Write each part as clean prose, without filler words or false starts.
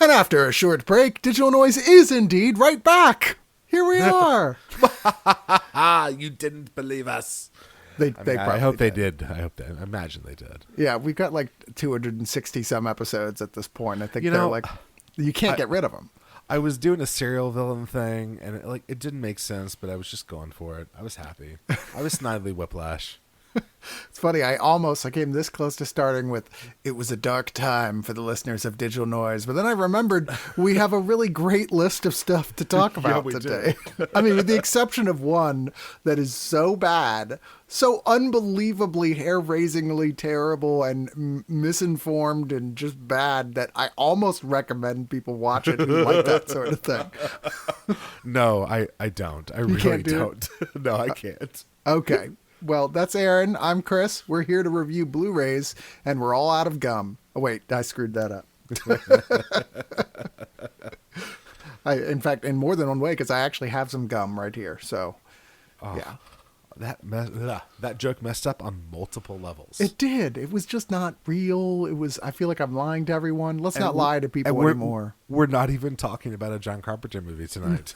And after a short break, Digital Noise is indeed right back. Here we are. You didn't believe us. I hope they did. I imagine they did. Yeah, we've got like 260 some episodes at this point. I think they're like, you can't get rid of them. I was doing a serial villain thing, and it didn't make sense, but I was just going for it. I was happy. I was Snidely Whiplash. It's funny. I came this close to starting with, it was a dark time for the listeners of Digital Noise. But then I remembered we have a really great list of stuff to talk about today. I mean, with the exception of one that is so bad, so unbelievably hair-raisingly terrible and misinformed and just bad that I almost recommend people watch it who like that sort of thing. No, I don't. I really don't. No, I can't. Okay. Well, that's Aaron. I'm Chris. We're here to review Blu-rays, and we're all out of gum. Oh, wait, I screwed that up. In fact, in more than one way, because I actually have some gum right here. So, yeah. That joke messed up on multiple levels. It did. It was just not real. I feel like I'm lying to everyone. Let's not lie to people anymore. We're not even talking about a John Carpenter movie tonight.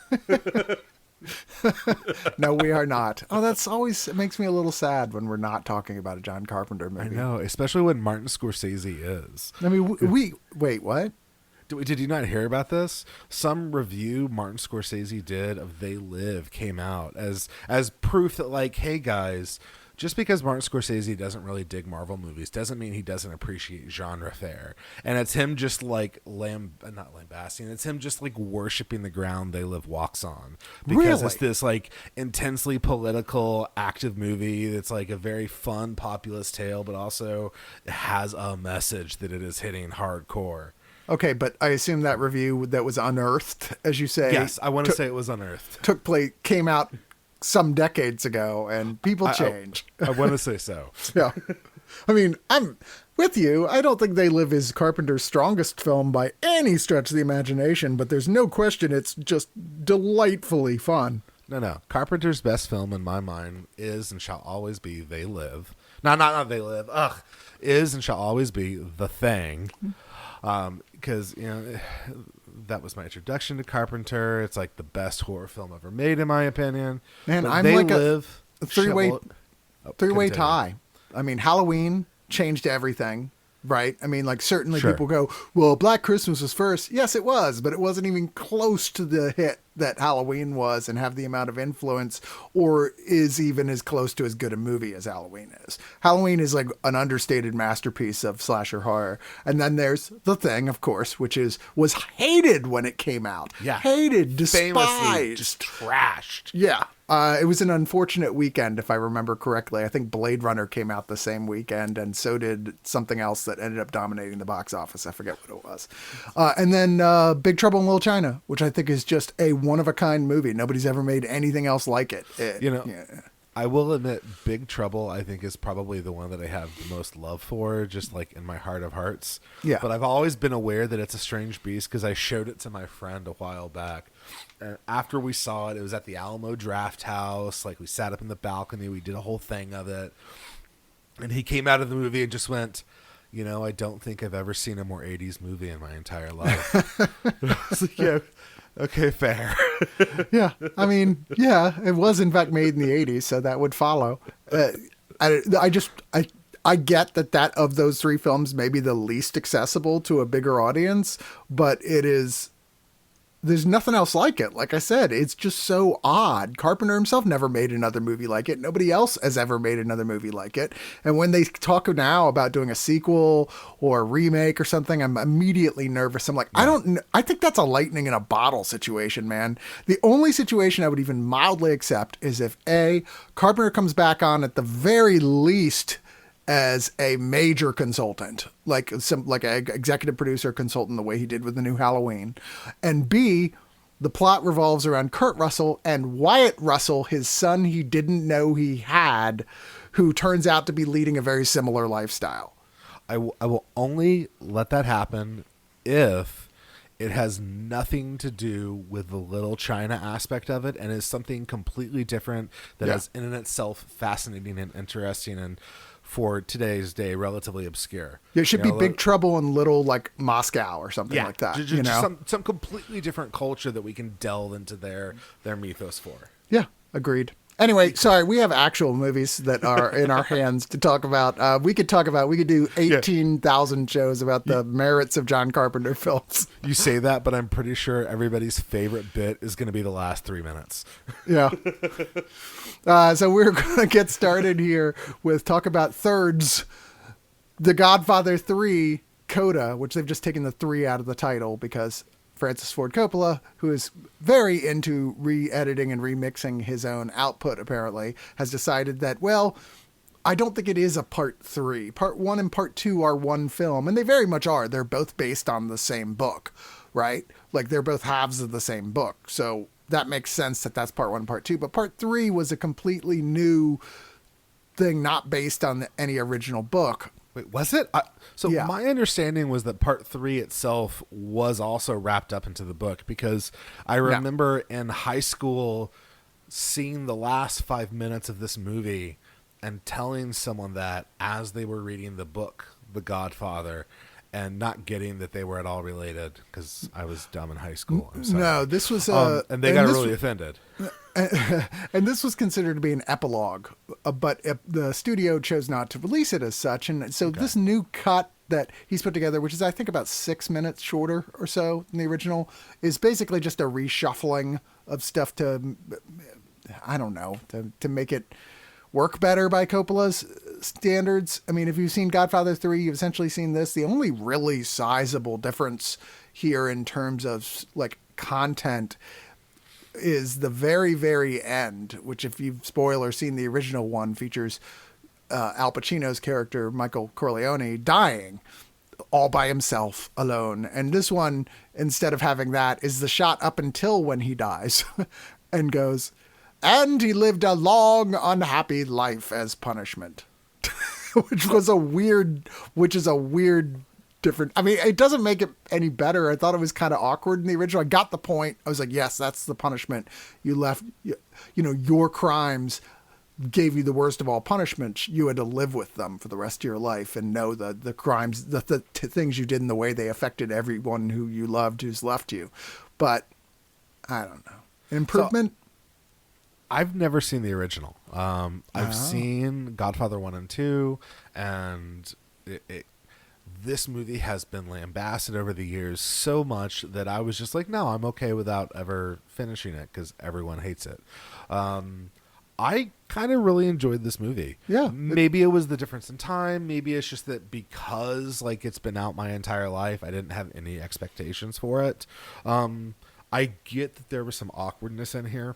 No, we are not. Oh, it makes me a little sad when we're not talking about a John Carpenter movie. I know, especially when Martin Scorsese is. I mean, wait, what? Did you not hear about this? Some review Martin Scorsese did of They Live came out as proof that, like, hey guys, just because Martin Scorsese doesn't really dig Marvel movies doesn't mean he doesn't appreciate genre fare. And it's him just like not lambasting. It's him just like worshiping the ground They Live walks on. Because it's this like intensely political, active movie that's like a very fun, populist tale, but also has a message that it is hitting hardcore. Okay, but I assume that review that was unearthed, as you say. Yes, I want to say it was unearthed. Came out some decades ago, and people change. I want to say so. Yeah. I mean, I'm with you. I don't think They Live is Carpenter's strongest film by any stretch of the imagination, but there's no question it's just delightfully fun. No. Carpenter's best film in my mind is and shall always be They Live. No, not They Live. Is and shall always be The Thing. Because, that was my introduction to Carpenter. It's like the best horror film ever made, in my opinion. Man, but I'm like a three-way tie. I mean, Halloween changed everything, right? I mean, like, certainly people go, well, Black Christmas was first. Yes, it was, but it wasn't even close to the hit that Halloween was and have the amount of influence or is even as close to as good a movie as Halloween is. Halloween is like an understated masterpiece of slasher horror. And then there's The Thing, of course, which was hated when it came out. Yeah. Hated, despised. Famously just trashed. Yeah. It was an unfortunate weekend, if I remember correctly. I think Blade Runner came out the same weekend, and so did something else that ended up dominating the box office. I forget what it was. And then Big Trouble in Little China, which I think is just a one-of-a-kind movie. Nobody's ever made anything else like it. I will admit, Big Trouble, I think, is probably the one that I have the most love for, just like in my heart of hearts. Yeah. But I've always been aware that it's a strange beast because I showed it to my friend a while back. And after we saw it, it was at the Alamo Draft House. Like, we sat up in the balcony. We did a whole thing of it. And he came out of the movie and just went, I don't think I've ever seen a more 80s movie in my entire life. I was like, yeah. Okay, fair. Yeah. I mean, yeah, it was in fact made in the 80s, so that would follow. I get that of those three films may be the least accessible to a bigger audience, but there's nothing else like it. Like I said, it's just so odd. Carpenter himself never made another movie like it. Nobody else has ever made another movie like it. And when they talk now about doing a sequel or a remake or something, I'm immediately nervous. I'm like, I think that's a lightning in a bottle situation, man. The only situation I would even mildly accept is if Carpenter comes back on at the very least as a major consultant, like an executive producer consultant, the way he did with the new Halloween. And B, the plot revolves around Kurt Russell and Wyatt Russell, his son he didn't know he had, who turns out to be leading a very similar lifestyle. I will only let that happen if it has nothing to do with the Little China aspect of it and is something completely different that is in and itself fascinating and interesting and for today's day relatively obscure. It should be Big Trouble in Little like Moscow or something like that. Just some completely different culture that we can delve into their mythos for. Yeah, agreed. Anyway, sorry, we have actual movies that are in our hands to talk about. We could do 18,000 shows about the merits of John Carpenter films. You say that, but I'm pretty sure everybody's favorite bit is going to be the last 3 minutes. Yeah. So we're going to get started here with talk about thirds. The Godfather 3, Coda, which they've just taken the 3 out of the title because Francis Ford Coppola, who is very into re-editing and remixing his own output, apparently, has decided that, well, I don't think it is a part 3. Part 1 and part 2 are one film, and they very much are. They're both based on the same book, right? Like, they're both halves of the same book. So that makes sense that that's part 1 and part 2. But part 3 was a completely new thing, not based on any original book. Wait, was it? My understanding was that part 3 itself was also wrapped up into the book, because I remember in high school seeing the last 5 minutes of this movie and telling someone that as they were reading the book, The Godfather, and not getting that they were at all related because I was dumb in high school. No, this was and they got really offended. And this was considered to be an epilogue, but the studio chose not to release it as such. And so this new cut that he's put together, which is I think about 6 minutes shorter or so than the original, is basically just a reshuffling of stuff to, I don't know, to make it work better by Coppola's standards. I mean, if you've seen Godfather 3, you've essentially seen this. The only really sizable difference here in terms of like content is the very, very end, which if you've seen the original one, features Al Pacino's character, Michael Corleone, dying all by himself alone. And this one, instead of having that, is the shot up until when he dies and goes, and he lived a long, unhappy life as punishment, which is a weird different. I mean, it doesn't make it any better. I thought it was kind of awkward in the original. I got the point. I was like, yes, that's the punishment. You left, your crimes gave you the worst of all punishments. You had to live with them for the rest of your life and know the crimes, the things you did and the way they affected everyone who you loved who's left you. But I don't know. Improvement? So, I've never seen the original. I've seen Godfather 1 and 2, and this movie has been lambasted over the years so much that I was just like, no, I'm okay without ever finishing it because everyone hates it. I kind of really enjoyed this movie. Yeah. Maybe it was the difference in time. Maybe it's just that because like it's been out my entire life, I didn't have any expectations for it. I get that there was some awkwardness in here.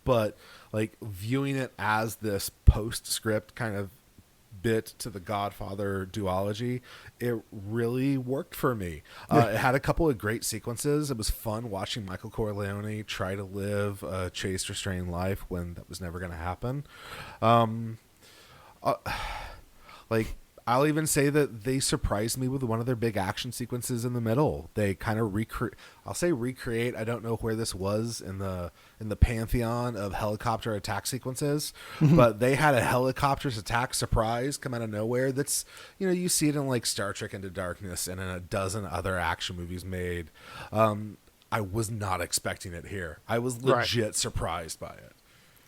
But like viewing it as this postscript kind of bit to the Godfather duology, it really worked for me. It had a couple of great sequences. It was fun watching Michael Corleone try to live a chaste, restrained life when that was never going to happen. Like I'll even say that they surprised me with one of their big action sequences in the middle. They kind of recreate. I don't know where this was in the pantheon of helicopter attack sequences, but they had a helicopter's attack surprise come out of nowhere. That's, you see it in like Star Trek Into Darkness and in a dozen other action movies made. I was not expecting it here. I was legit surprised by it.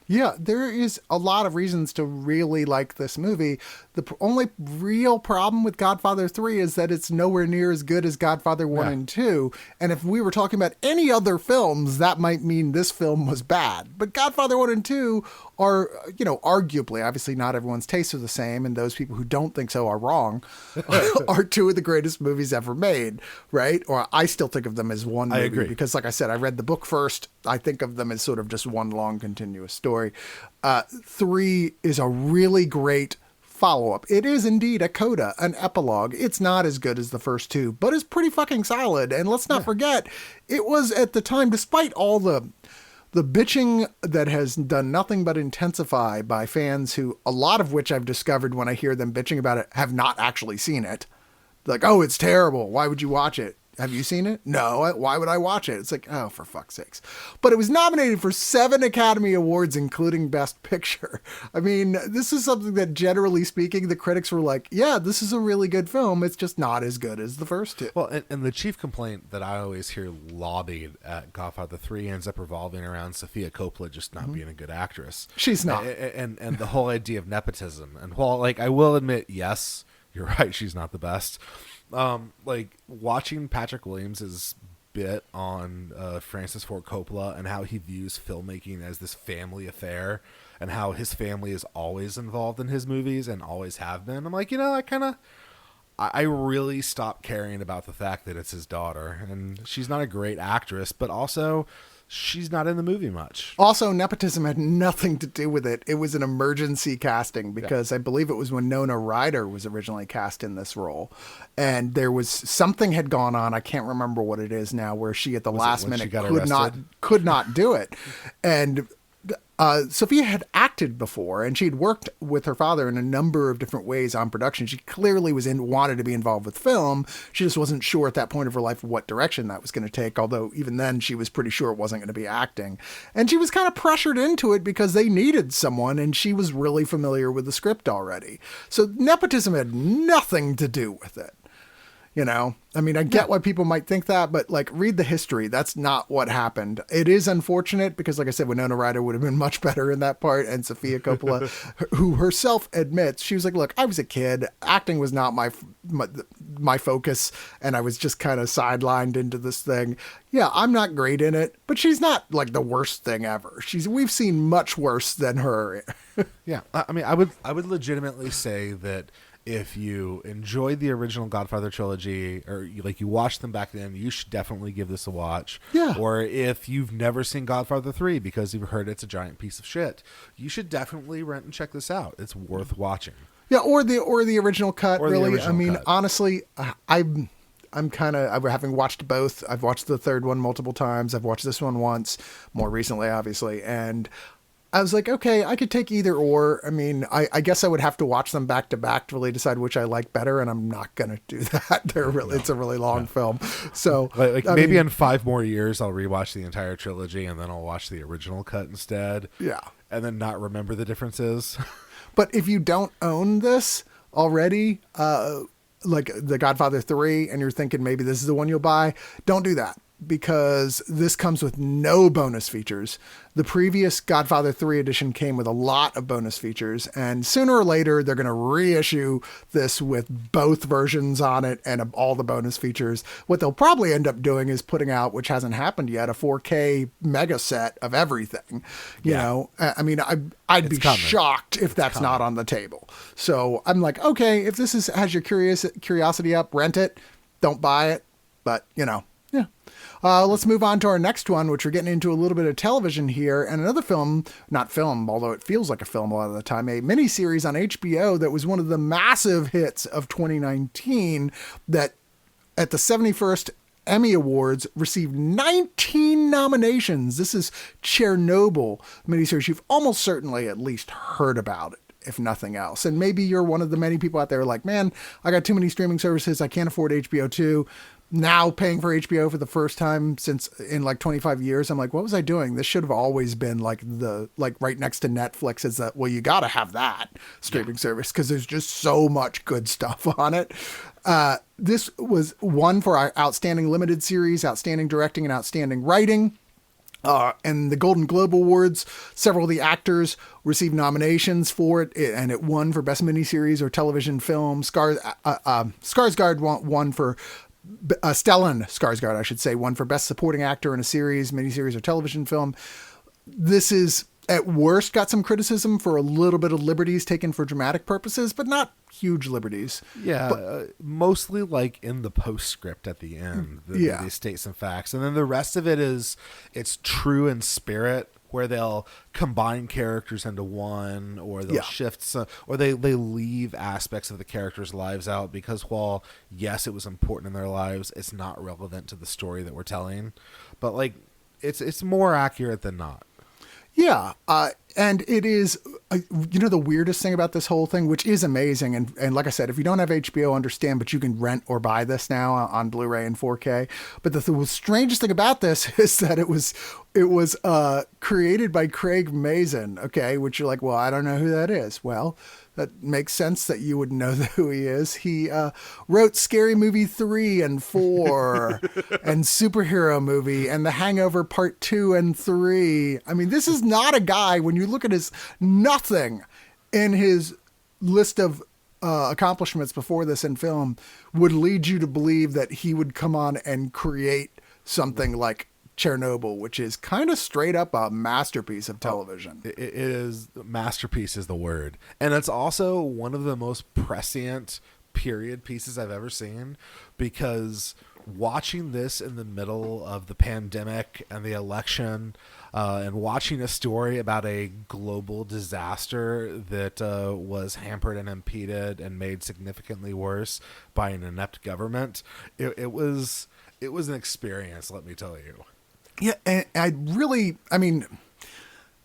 Yeah, there is a lot of reasons to really like this movie. The only real problem with Godfather 3 is that it's nowhere near as good as Godfather 1 and 2. And if we were talking about any other films, that might mean this film was bad. But Godfather 1 and 2 are, arguably, obviously not everyone's tastes are the same, and those people who don't think so are wrong, are two of the greatest movies ever made, right? Or I still think of them as one movie. I agree. Because like I said, I read the book first. I think of them as sort of just one long continuous story. 3 is a really great follow-up. It is indeed a coda, an epilogue. It's not as good as the first 2, but it's pretty fucking solid. And let's not forget, it was at the time, despite all the bitching that has done nothing but intensify by fans who, a lot of which I've discovered when I hear them bitching about it, have not actually seen it. Like, oh, it's terrible. Why would you watch it? Have you seen it? No. Why would I watch it? It's like, oh, for fuck's sakes. But it was nominated for 7 Academy Awards, including Best Picture. I mean, this is something that, generally speaking, the critics were like, yeah, this is a really good film. It's just not as good as the first two. Well, and the chief complaint that I always hear lobbied at Godfather 3 ends up revolving around Sofia Coppola just not being a good actress. She's not. And the whole idea of nepotism. And while, like, I will admit, yes, you're right, she's not the best. Like, watching Patrick Williams's bit on Francis Ford Coppola and how he views filmmaking as this family affair and how his family is always involved in his movies and always have been. I'm like, I really stopped caring about the fact that it's his daughter, and she's not a great actress, but also she's not in the movie much. Also, nepotism had nothing to do with it. It was an emergency casting because I believe it was when Winona Ryder was originally cast in this role. And there was something had gone on. I can't remember what it is now, where she at the last minute could not do it. And Sophia had acted before, and she'd worked with her father in a number of different ways on production. She clearly wanted to be involved with film. She just wasn't sure at that point of her life what direction that was going to take, although even then she was pretty sure it wasn't going to be acting. And she was kind of pressured into it because they needed someone, and she was really familiar with the script already. So nepotism had nothing to do with it. You know, I mean, I get why people might think that, but like, read the history. That's not what happened. It is unfortunate because, like I said, Winona Ryder would have been much better in that part. And Sofia Coppola, who herself admits, she was like, look, I was a kid. Acting was not my focus. And I was just kind of sidelined into this thing. Yeah, I'm not great in it, but she's not like the worst thing ever. We've seen much worse than her. Yeah. I mean, I would legitimately say that if you enjoyed the original Godfather trilogy, or you watched them back then, you should definitely give this a watch. Yeah. Or if you've never seen Godfather 3 because you've heard it's a giant piece of shit, you should definitely rent and check this out. It's worth watching. Yeah, or the original cut. Really, original I mean, cut. honestly, I'm kind of, having watched both. I've watched the third one multiple times. I've watched this one once, more recently, obviously, and I was like, okay, I could take either or. I mean, I guess I would have to watch them back to back to really decide which I like better, and I'm not going to do that. It's a really long film. So maybe in 5 more years, I'll rewatch the entire trilogy, and then I'll watch the original cut instead. Yeah. And then not remember the differences. But if you don't own this already, like The Godfather 3, and you're thinking maybe this is the one you'll buy, don't do that, because this comes with no bonus features. The previous Godfather 3 edition came with a lot of bonus features, and sooner or later they're going to reissue this with both versions on it and all the bonus features. What they'll probably end up doing is putting out, which hasn't happened yet, a 4K mega set of everything. You know, I mean, I'd be shocked if that's not on the table. So I'm like, okay, if this has your curiosity up, rent it. Don't buy it. But, yeah. Let's move on to our next one, which we're getting into a little bit of television here, and another film, not film, although it feels like a film a lot of the time, a miniseries on HBO that was one of the massive hits of 2019 that at the 71st Emmy Awards received 19 nominations. This is Chernobyl miniseries. You've almost certainly at least heard about it, if nothing else. And maybe you're one of the many people out there like, man, I got too many streaming services. I can't afford HBO 2. Now paying for HBO for the first time in like 25 years. I'm like, what was I doing? This should have always been like right next to Netflix is that, well, you got to have that streaming service because there's just so much good stuff on it. This was won for our Outstanding Limited Series, Outstanding Directing, and Outstanding Writing. And the Golden Globe Awards, several of the actors received nominations for it, and it won for Best Miniseries or Television Film. Skarsgård won for Stellan Skarsgård, I should say, won for Best Supporting Actor in a Series, Miniseries, or Television Film. This is, at worst, got some criticism for a little bit of liberties taken for dramatic purposes, but not huge liberties. Yeah, mostly like in the postscript at the end. They state some facts. And then the rest of it's true in spirit, where they'll combine characters into one, or they'll shift some, or they leave aspects of the characters' lives out because while, yes, it was important in their lives, it's not relevant to the story that we're telling. But like, it's more accurate than not. Yeah. And it is, the weirdest thing about this whole thing, which is amazing. And like I said, if you don't have HBO, understand, but you can rent or buy this now on Blu-ray and 4K. But the strangest thing about this is that it was created by Craig Mazin. Okay. Which you're like, well, I don't know who that is. Well, that makes sense that you would know who he is. He wrote Scary Movie 3 and 4 and Superhero Movie and The Hangover Part 2 and 3. I mean, this is not a guy, when you look at his nothing in his list of accomplishments before this in film, would lead you to believe that he would come on and create something like Chernobyl, which is kind of straight up a masterpiece of television. It is, masterpiece is the word. And it's also one of the most prescient period pieces I've ever seen, because watching this in the middle of the pandemic and the election, and watching a story about a global disaster that was hampered and impeded and made significantly worse by an inept government, it was an experience, let me tell you. Yeah, and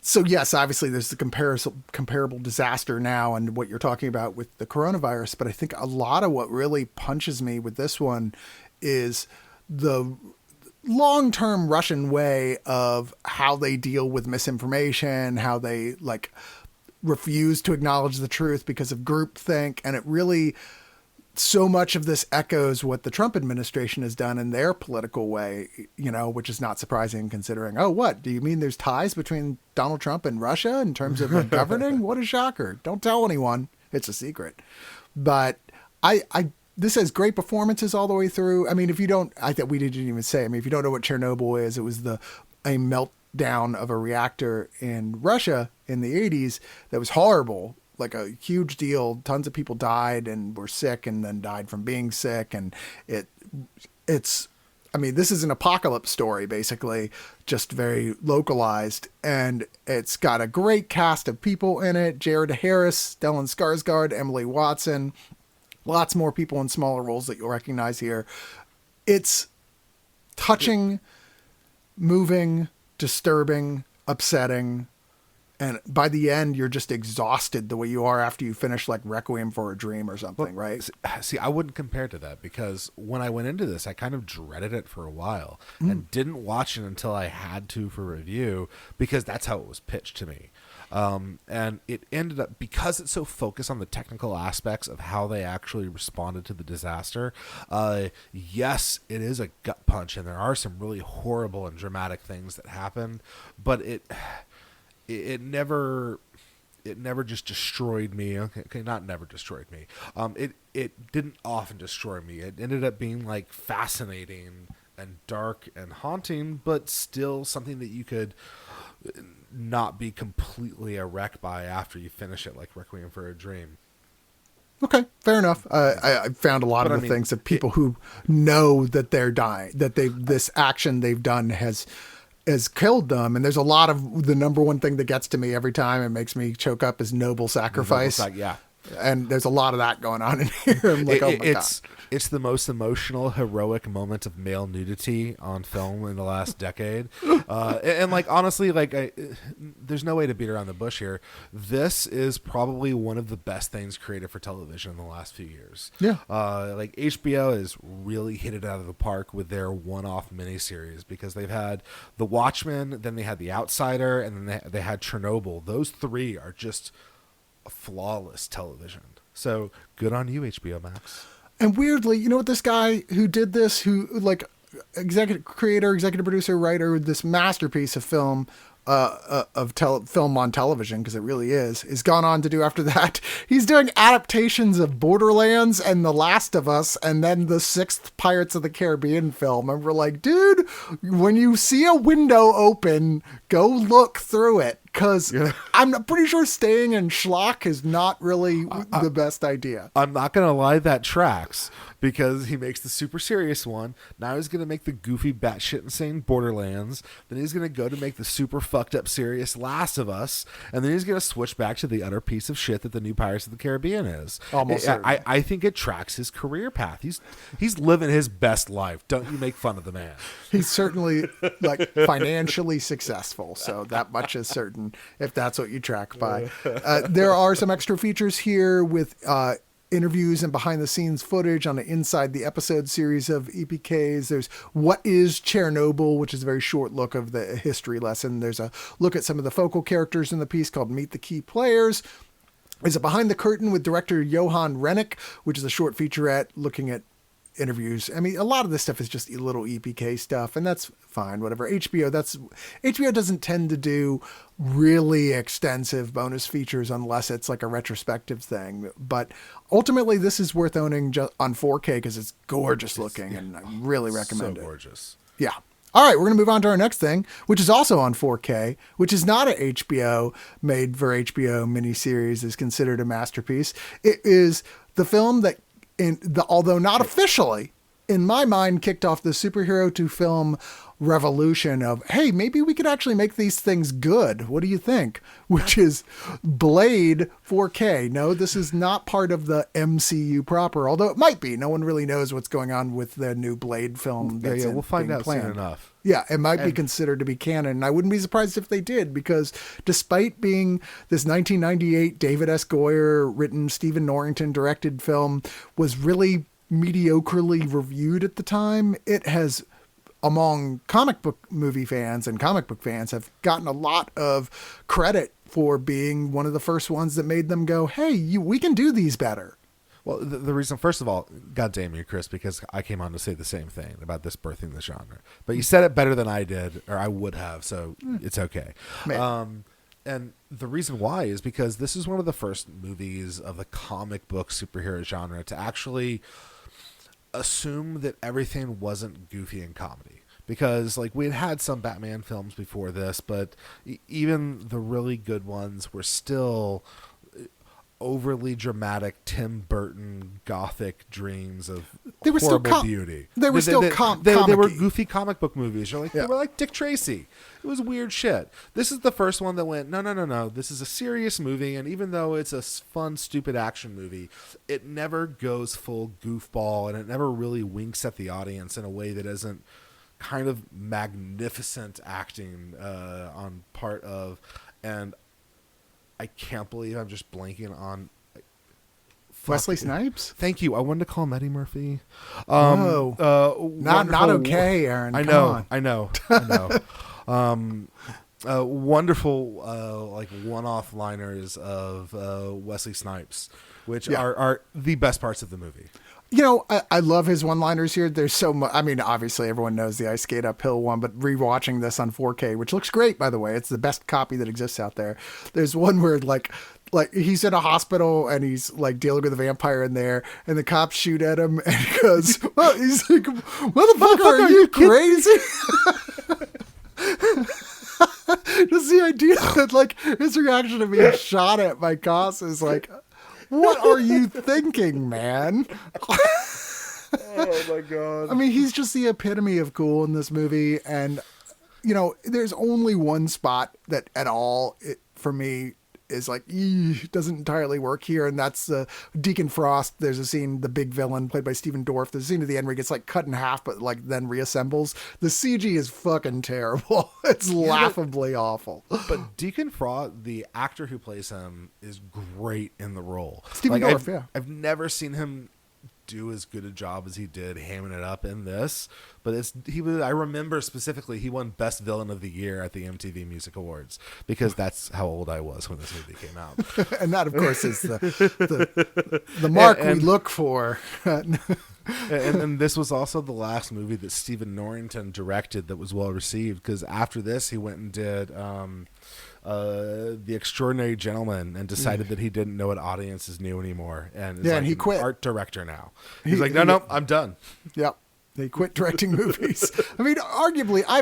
so yes, obviously there's the comparable disaster now and what you're talking about with the coronavirus, but I think a lot of what really punches me with this one is the long-term Russian way of how they deal with misinformation, how they refuse to acknowledge the truth because of groupthink, and it really, so much of this echoes what the Trump administration has done in their political way, which is not surprising considering, oh, what? Do you mean there's ties between Donald Trump and Russia in terms of governing? What a shocker. Don't tell anyone. It's a secret. But this has great performances all the way through. I mean, if you don't, I think we didn't even say, if you don't know what Chernobyl is, it was a meltdown of a reactor in Russia in the 80s that was horrible. Like a huge deal. Tons of people died and were sick and then died from being sick. And this is an apocalypse story, basically, just very localized. And it's got a great cast of people in it. Jared Harris, Stellan Skarsgård, Emily Watson, lots more people in smaller roles that you'll recognize here. It's touching, moving, disturbing, upsetting. And by the end, you're just exhausted the way you are after you finish like Requiem for a Dream or something, right? See, I wouldn't compare to that, because when I went into this, I kind of dreaded it for a while and didn't watch it until I had to for review, because that's how it was pitched to me. And it ended up, because it's so focused on the technical aspects of how they actually responded to the disaster. Yes, it is a gut punch, and there are some really horrible and dramatic things that happen, but it never just destroyed me. Okay, not never destroyed me. It didn't often destroy me. It ended up being like fascinating and dark and haunting, but still something that you could not be completely a wreck by after you finish it, like Requiem for a Dream. Okay, fair enough. I found a lot of the things that people who know that they're dying, that this action they've done has killed them. And there's a lot of the number one thing that gets to me every time and makes me choke up is noble sacrifice. Yeah. And there's a lot of that going on in here. I'm like, oh my God. It's the most emotional, heroic moment of male nudity on film in the last decade. And honestly, there's no way to beat around the bush here. This is probably one of the best things created for television in the last few years. Yeah. HBO has really hit it out of the park with their one-off miniseries, because they've had The Watchmen, then they had The Outsider, and then they had Chernobyl. Those three are just flawless television. So good on you, HBO Max. And weirdly, you know what, this guy who did this, who executive producer, writer, this masterpiece of film, film on television, because it really is gone on to do after that. He's doing adaptations of Borderlands and The Last of Us, and then the 6th Pirates of the Caribbean film. And we're like, dude, when you see a window open, go look through it. Because I'm pretty sure staying in schlock is not really the best idea. I'm not going to lie, that tracks, because he makes the super serious one. Now he's going to make the goofy batshit insane Borderlands. Then he's going to go to make the super fucked up serious Last of Us. And then he's going to switch back to the utter piece of shit that the new Pirates of the Caribbean is. Almost I think it tracks his career path. He's living his best life. Don't you make fun of the man. He's certainly financially successful. So that much is certain. curtain, if that's what you track by. There are some extra features here with interviews and behind the scenes footage on the Inside the Episode series of EPKs. There's What is Chernobyl, which is a very short look of the history lesson. There's a look at some of the focal characters in the piece called Meet the Key Players. There's a Behind the Curtain with director Johan Rennick, which is a short featurette looking at interviews. I mean, a lot of this stuff is just little EPK stuff, and that's fine, whatever. HBO doesn't tend to do really extensive bonus features unless it's like a retrospective thing. But ultimately, this is worth owning just on 4K because it's gorgeous looking, and I really recommend it. So gorgeous. Yeah. All right, we're going to move on to our next thing, which is also on 4K, which is not an HBO made for HBO miniseries, is considered a masterpiece. It is the film that, although not officially, in my mind, kicked off the superhero to film revolution of, hey, maybe we could actually make these things good. What do you think? Which is Blade 4K. No, this is not part of the MCU proper, although it might be. No one really knows what's going on with the new Blade film. We'll find out soon enough. Yeah, it might be considered to be canon. And I wouldn't be surprised if they did, because despite being this 1998 David S. Goyer written, Stephen Norrington directed film, was really mediocrely reviewed at the time, it has, among comic book movie fans and comic book fans, have gotten a lot of credit for being one of the first ones that made them go, hey, we can do these better. Well, the reason, first of all, God damn you, Chris, because I came on to say the same thing about this birthing the genre. But you said it better than I did, or I would have, so it's okay. And the reason why is because this is one of the first movies of the comic book superhero genre to actually assume that everything wasn't goofy and comedy. Because like we had some Batman films before this, but even the really good ones were still overly dramatic Tim Burton gothic dreams of horrible beauty. They were still they were goofy comic book movies. They were like Dick Tracy. It was weird shit. This is the first one that went, no. This is a serious movie, and even though it's a fun, stupid action movie, it never goes full goofball, and it never really winks at the audience in a way that isn't kind of magnificent acting on part of. And I can't believe I'm just blanking on Wesley Snipes. Thank you. I wanted to call him Eddie Murphy. Not okay, Aaron. I know. Wonderful like one-off liners of Wesley Snipes, which are the best parts of the movie. You know, I love his one-liners here. There's so much. I mean, obviously everyone knows the I Skate Uphill one, but rewatching this on 4K, which looks great, by the way, it's the best copy that exists out there. There's one where like he's in a hospital and he's like dealing with a vampire in there, and the cops shoot at him, and he goes, "Well," he's like, "Motherfucker, are you crazy?" Just the idea that like his reaction to being shot at by cops is like, what are you thinking, man? Oh my God. I mean, he's just the epitome of cool in this movie. And, you know, there's only one spot that at all, for me, is like, doesn't entirely work here. And that's Deacon Frost. There's a scene, the big villain played by Stephen Dorff. There's a scene at the end where he gets like cut in half, but like then reassembles. The CG is fucking terrible. It's laughably awful. But Deacon Frost, the actor who plays him, is great in the role. Stephen Dorff, I've never seen him do as good a job as he did hamming it up in this, but I remember specifically he won Best Villain of the Year at the MTV Music Awards, because that's how old I was when this movie came out. And that, of course, is the mark we look for. and this was also the last movie that Stephen Norrington directed that was well received, because after this he went and did The Extraordinary Gentleman and decided that he didn't know what audiences knew anymore, and is and he quit. Art director now. He's like, no, I'm done. Yep. They quit directing movies. I mean, arguably, I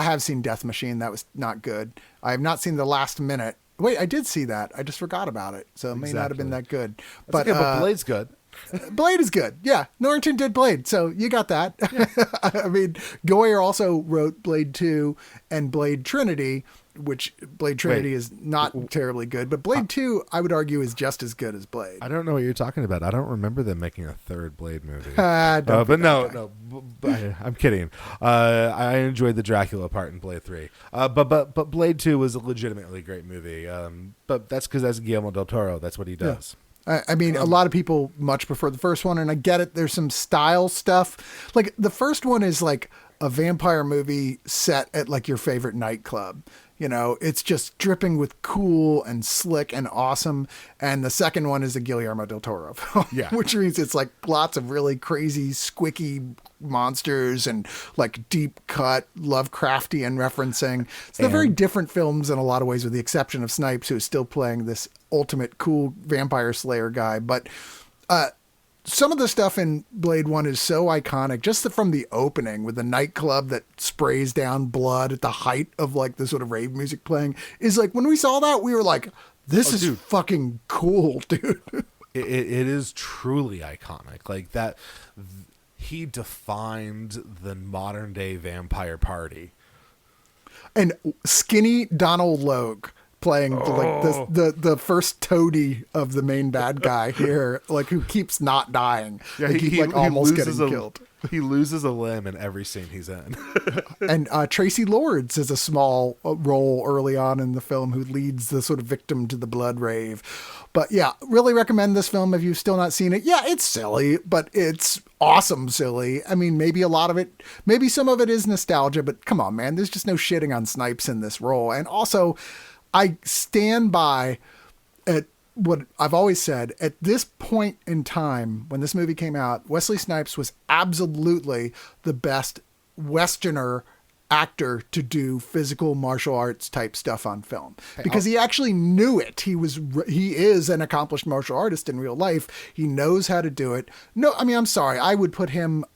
have seen Death Machine. That was not good. I have not seen The Last Minute. Wait, I did see that. I just forgot about it. So it may not have been that good. But Blade's good. Blade is good. Yeah. Norrington did Blade. So you got that. Yeah. I mean, Goyer also wrote Blade 2 and Blade Trinity, which Blade Trinity is not terribly good, but Blade 2, I would argue, is just as good as Blade. I don't know what you're talking about. I don't remember them making a third Blade movie. But no, I'm kidding. I enjoyed the Dracula part in Blade 3. But Blade 2 was a legitimately great movie. But that's because that's Guillermo del Toro. That's what he does. I mean, a lot of people much prefer the first one, and I get it. There's some style stuff. Like, the first one is like a vampire movie set at like your favorite nightclub. You know, it's just dripping with cool and slick and awesome. And the second one is a Guillermo del Toro film, which means it's like lots of really crazy, squicky monsters and like deep cut Lovecraftian referencing. So they're very different films in a lot of ways, with the exception of Snipes, who is still playing this ultimate cool vampire slayer guy. But some of the stuff in Blade 1 is so iconic, just from the opening with the nightclub that sprays down blood at the height of like the sort of rave music playing, is like, when we saw that, we were like, this is fucking cool, dude. It is truly iconic. Like that, he defined the modern day vampire party. And skinny Donald Logue playing the first toady of the main bad guy here, like, who keeps not dying. Yeah, like, he almost getting killed. He loses a limb in every scene he's in. And Tracy Lords is a small role early on in the film, who leads the sort of victim to the blood rave. But yeah, really recommend this film if you've still not seen it. Yeah, it's silly, but it's awesome silly. I mean, maybe some of it is nostalgia, but come on, man, there's just no shitting on Snipes in this role. And also, I stand by at what I've always said. At this point in time, when this movie came out, Wesley Snipes was absolutely the best Westerner actor to do physical martial arts type stuff on film, because he actually knew it. He is an accomplished martial artist in real life. He knows how to do it. No, I mean, I'm sorry. I would put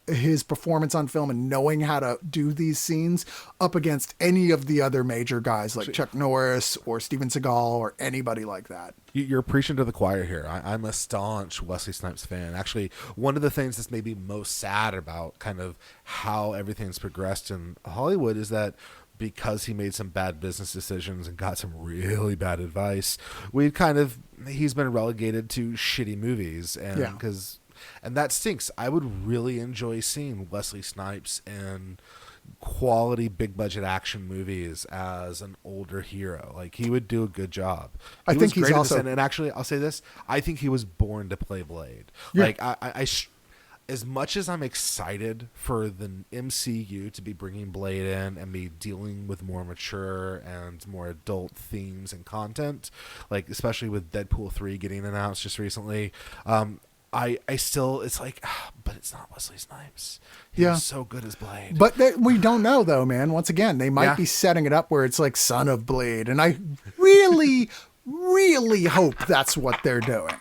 his performance on film and knowing how to do these scenes up against any of the other major guys like Chuck Norris or Steven Seagal or anybody like that. You're preaching to the choir here. I'm a staunch Wesley Snipes fan. Actually, one of the things that's maybe most sad about kind of how everything's progressed in Hollywood is that because he made some bad business decisions and got some really bad advice, he's been relegated to shitty movies. And that stinks. I would really enjoy seeing Wesley Snipes in quality big budget action movies as an older hero. Like, he would do a good job. I think he's also, and actually I'll say this, I think he was born to play Blade. Like, I as much as I'm excited for the MCU to be bringing Blade in and be dealing with more mature and more adult themes and content, like especially with Deadpool 3 getting announced just recently, I still, it's like, but it's not Wesley Snipes. He's so good as Blade. But we don't know, though, man. Once again, they might be setting it up where it's like Son of Blade. And I really, really hope that's what they're doing.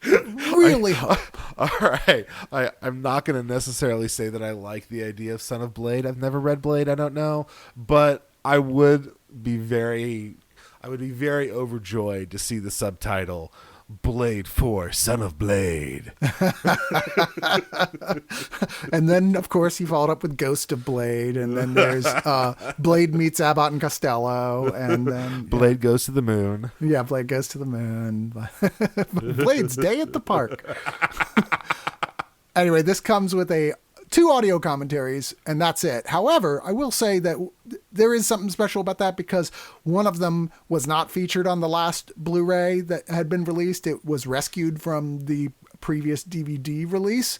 Really hope. All right. I'm not going to necessarily say that I like the idea of Son of Blade. I've never read Blade. I don't know. But I would be very overjoyed to see the subtitle Blade 4, Son of Blade. And then, of course, he followed up with Ghost of Blade, and then there's Blade meets Abbott and Costello, and then Blade goes to the moon. Yeah, Blade goes to the moon. Blade's Day at the Park. Anyway, this comes with two audio commentaries, and that's it. However, I will say that there is something special about that, because one of them was not featured on the last Blu-ray that had been released. It was rescued from the previous DVD release,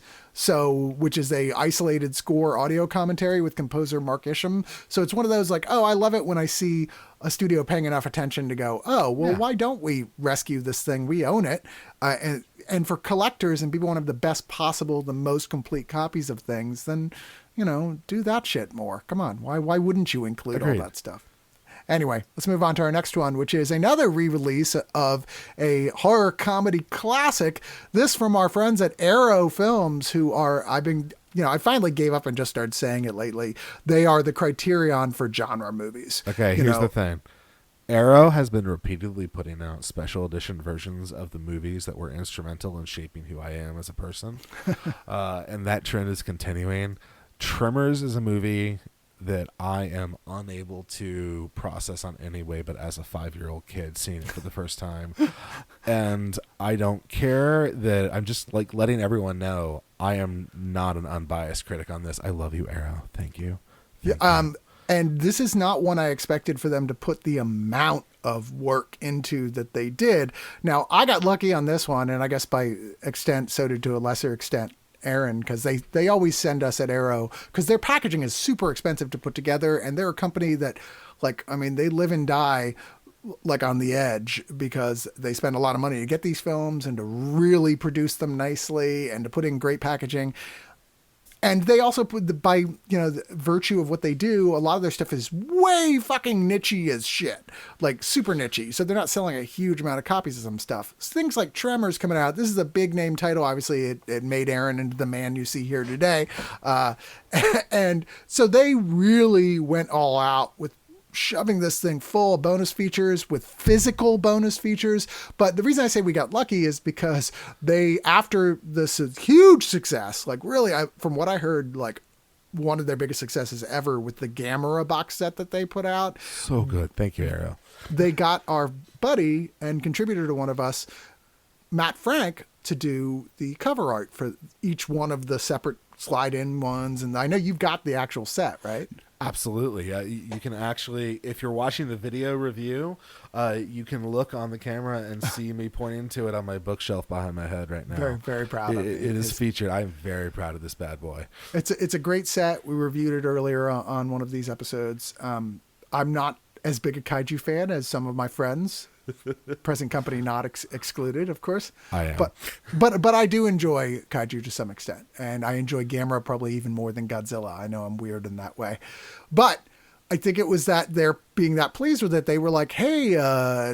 which is a isolated score audio commentary with composer Mark Isham. So it's one of those like, oh, I love it when I see a studio paying enough attention to go, oh, well, why don't we rescue this thing? We own it. And for collectors and people want to have the best possible, the most complete copies of things, then, do that shit more. Come on. Why wouldn't you include all that stuff? Anyway, let's move on to our next one, which is another re-release of a horror comedy classic. This from our friends at Arrow Films, who are, I finally gave up and just started saying it lately. They are the criterion for genre movies. Okay, here's the thing. Arrow has been repeatedly putting out special edition versions of the movies that were instrumental in shaping who I am as a person. And that trend is continuing. Tremors is a movie that I am unable to process on any way but as a 5-year-old kid seeing it for the first time. And I don't care that I'm just like letting everyone know I am not an unbiased critic on this. I love you, Arrow. Thank you. Yeah, Thank you. and this is not one I expected for them to put the amount of work into that they did. Now, I got lucky on this one, and I guess by extent, so did to a lesser extent Aaron, because they always send us at Arrow, because their packaging is super expensive to put together, and they're a company that, like, I mean, they live and die like on the edge because they spend a lot of money to get these films and to really produce them nicely and to put in great packaging. And they also put by, the virtue of what they do, a lot of their stuff is way fucking nichey as shit, like super nichey. So they're not selling a huge amount of copies of some stuff. Things like Tremors coming out. This is a big name title. Obviously, it made Aaron into the man you see here today. And so they really went all out with shoving this thing full of bonus features with physical bonus features. But the reason I say we got lucky is because after this huge success, like really, from what I heard, like one of their biggest successes ever with the Gamera box set that they put out. So good. Thank you, Arrow. They got our buddy and contributor to one of us, Matt Frank, to do the cover art for each one of the separate slide in ones. And I know you've got the actual set, right? Absolutely. You can actually, if you're watching the video review, you can look on the camera and see me pointing to it on my bookshelf behind my head right now. Very, very proud of it. It is featured. I'm very proud of this bad boy. It's a great set. We reviewed it earlier on one of these episodes. I'm not as big a kaiju fan as some of my friends. Present company not excluded, of course. I am. But I do enjoy kaiju to some extent, and I enjoy Gamera probably even more than Godzilla. I know I'm weird in that way, but I think it was that they're being that pleased with it. They were like, hey,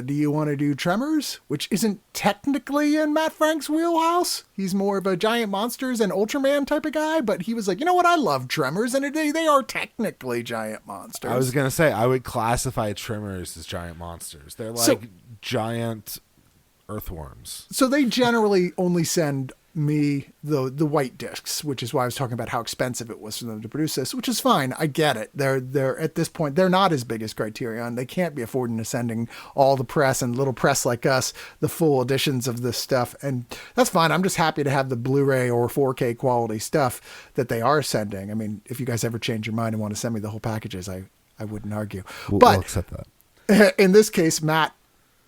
do you want to do Tremors? Which isn't technically in Matt Frank's wheelhouse. He's more of a giant monsters and Ultraman type of guy, but he was like, you know what? I love Tremors, and they are technically giant monsters. I was going to say, I would classify Tremors as giant monsters. They're like giant earthworms. So they generally only send me the white discs, which is why I was talking about how expensive it was for them to produce this, which is fine. I get it. They're at this point, they're not as big as Criterion. They can't be affording to sending all the press and little press like us the full editions of this stuff. And that's fine. I'm just happy to have the Blu-ray or 4K quality stuff that they are sending. I mean, if you guys ever change your mind and want to send me the whole packages, I wouldn't argue. We'll accept that. In this case, Matt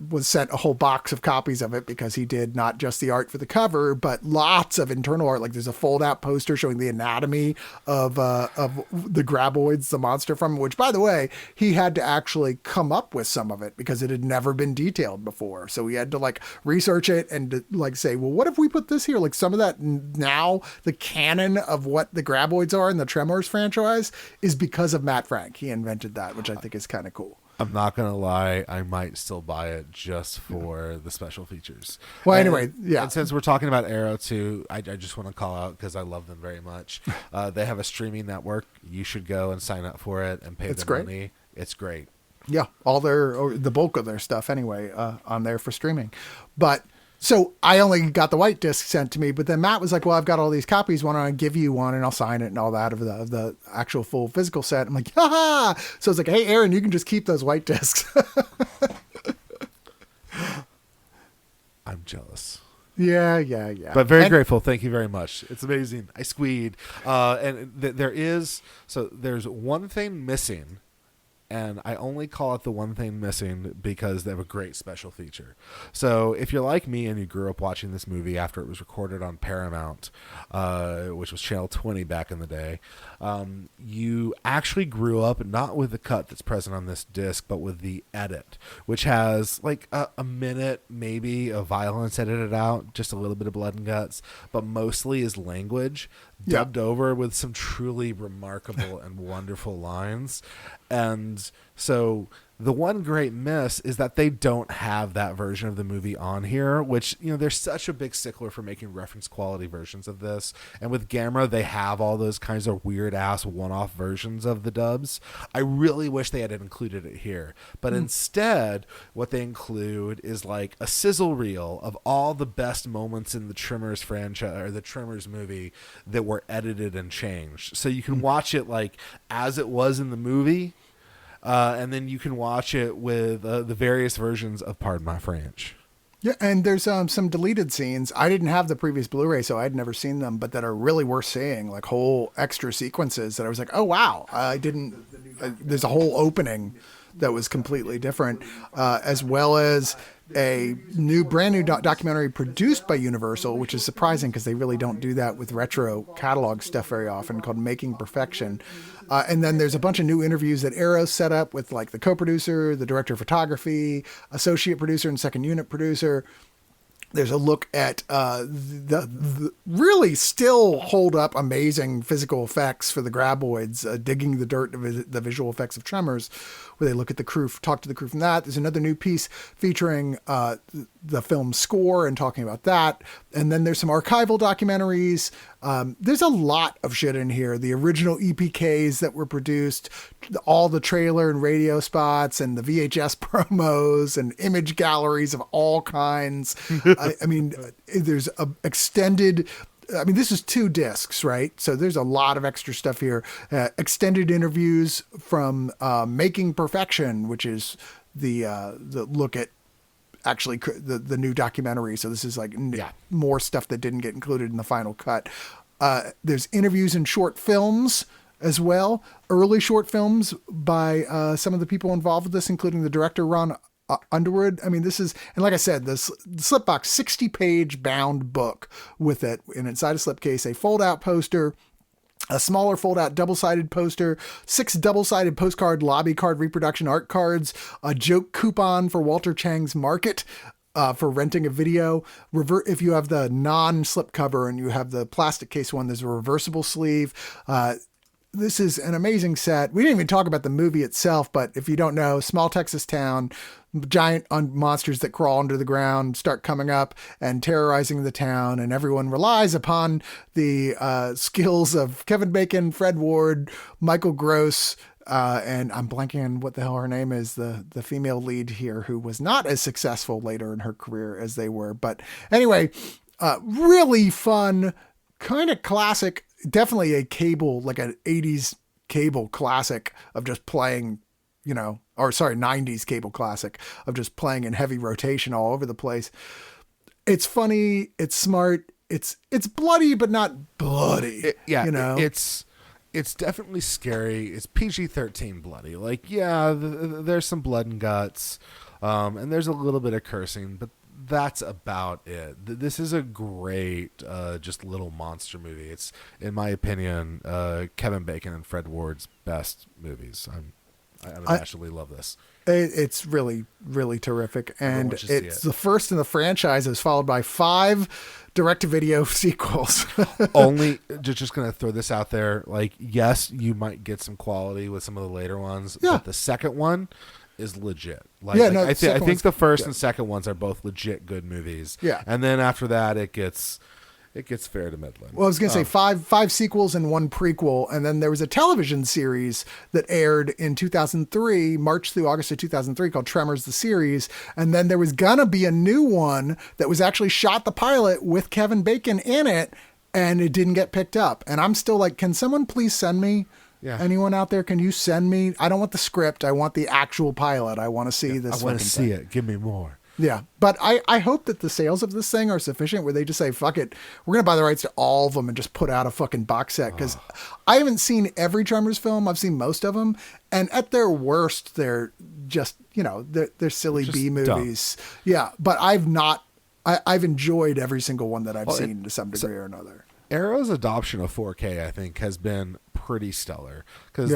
was sent a whole box of copies of it because he did not just the art for the cover, but lots of internal art. Like there's a fold out poster showing the anatomy of the graboids, the monster from which, by the way, he had to actually come up with some of it because it had never been detailed before. So he had to like research it and to, like say, well, what if we put this here? Like some of that now the canon of what the graboids are in the Tremors franchise is because of Matt Frank. He invented that, which I think is kind of cool. I'm not going to lie. I might still buy it just for the special features. Well, anyway, yeah. And since we're talking about Arrow too, I just want to call out because I love them very much. They have a streaming network. You should go and sign up for it and pay them money. It's great. Yeah. The bulk of their stuff anyway, on there for streaming. But so I only got the white disc sent to me, but then Matt was like, well, I've got all these copies. Why don't I give you one and I'll sign it and all that of the actual full physical set. I'm like, ha! So I was like, hey, Aaron, you can just keep those white discs. I'm jealous. Yeah. But very grateful. Thank you very much. It's amazing. I squeed. And there's one thing missing. And I only call it the one thing missing because they have a great special feature. So if you're like me and you grew up watching this movie after it was recorded on Paramount, which was Channel 20 back in the day, you actually grew up not with the cut that's present on this disc, but with the edit, which has like a minute maybe of violence edited out, just a little bit of blood and guts, but mostly is language dubbed over with some truly remarkable and wonderful lines. And So the one great miss is that they don't have that version of the movie on here, which, they're such a big stickler for making reference quality versions of this. And with Gamera, they have all those kinds of weird ass one-off versions of the dubs. I really wish they had included it here. But instead, what they include is like a sizzle reel of all the best moments in the Tremors franchise or the Tremors movie that were edited and changed. So you can watch it like as it was in the movie. And then you can watch it with the various versions of Pardon My French. Yeah, and there's some deleted scenes. I didn't have the previous Blu-ray, so I'd never seen them, but that are really worth seeing, like whole extra sequences that I was like, oh, wow, I didn't... there's a whole opening that was completely different, as well as a brand new documentary produced by Universal, which is surprising because they really don't do that with retro catalog stuff very often, called Making Perfection. And then there's a bunch of new interviews that Arrow set up with like the co-producer, the director of photography, associate producer and second unit producer. There's a look at the really still hold up amazing physical effects for the Graboids, digging the dirt of the visual effects of Tremors, where they look at the crew, talk to the crew from that. There's another new piece featuring the film score and talking about that. And then there's some archival documentaries. There's a lot of shit in here. The original EPKs that were produced, all the trailer and radio spots and the VHS promos and image galleries of all kinds. I mean, there's a extended... I mean, this is 2 discs, right? So there's a lot of extra stuff here. Extended interviews from Making Perfection, which is the look at actually the new documentary. So this is like more stuff that didn't get included in the final cut. There's interviews and short films as well. Early short films by some of the people involved with this, including the director, Ron Underwood. I mean, this is, and like I said, this slipbox 60-page bound book with it, and inside a slipcase, a fold-out poster, a smaller fold-out double-sided poster, 6 double-sided postcard lobby card reproduction art cards, a joke coupon for Walter Chang's Market for renting a video. If you have the non-slip cover and you have the plastic case one, there's a reversible sleeve. This is an amazing set. We didn't even talk about the movie itself, but if you don't know, small Texas town, giant monsters that crawl under the ground start coming up and terrorizing the town, and everyone relies upon the skills of Kevin Bacon, Fred Ward, Michael Gross, and I'm blanking on what the hell her name is, the female lead here, who was not as successful later in her career as they were. But anyway, really fun, kind of classic. Definitely a cable, like an 80s cable classic of just playing, 90s cable classic of just playing in heavy rotation all over the place. It's funny. It's smart. It's bloody, but not bloody. It's definitely scary. It's PG-13 bloody. Like, there's some blood and guts, and there's a little bit of cursing, but that's about it. This is a great, just little monster movie. It's, in my opinion, Kevin Bacon and Fred Ward's best movies. I unabashedly love this. It's really, really terrific. And it's the first in the franchises, followed by 5 direct-to-video sequels. Only, just going to throw this out there. Like, yes, you might get some quality with some of the later ones, but the second one is legit. I think the first and second ones are both legit good movies. Yeah. And then after that, it gets fair to middling. Well, I was going to say 5 sequels and 1 prequel. And then there was a television series that aired in 2003, March through August of 2003, called Tremors the Series. And then there was going to be a new one that was actually shot the pilot with Kevin Bacon in it, and it didn't get picked up. And I'm still like, can someone please send me? Yeah. Anyone out there, can you send me? I don't want the script. I want the actual pilot. I want to see this. I want to see it. Give me more. Yeah. But I hope that the sales of this thing are sufficient where they just say, fuck it, we're going to buy the rights to all of them and just put out a fucking box set. Because I haven't seen every Tremors film. I've seen most of them. And at their worst, they're just, they're silly B movies. Dumb. Yeah. But I've enjoyed every single one that I've seen to some degree or another. Arrow's adoption of 4K, I think, has been pretty stellar because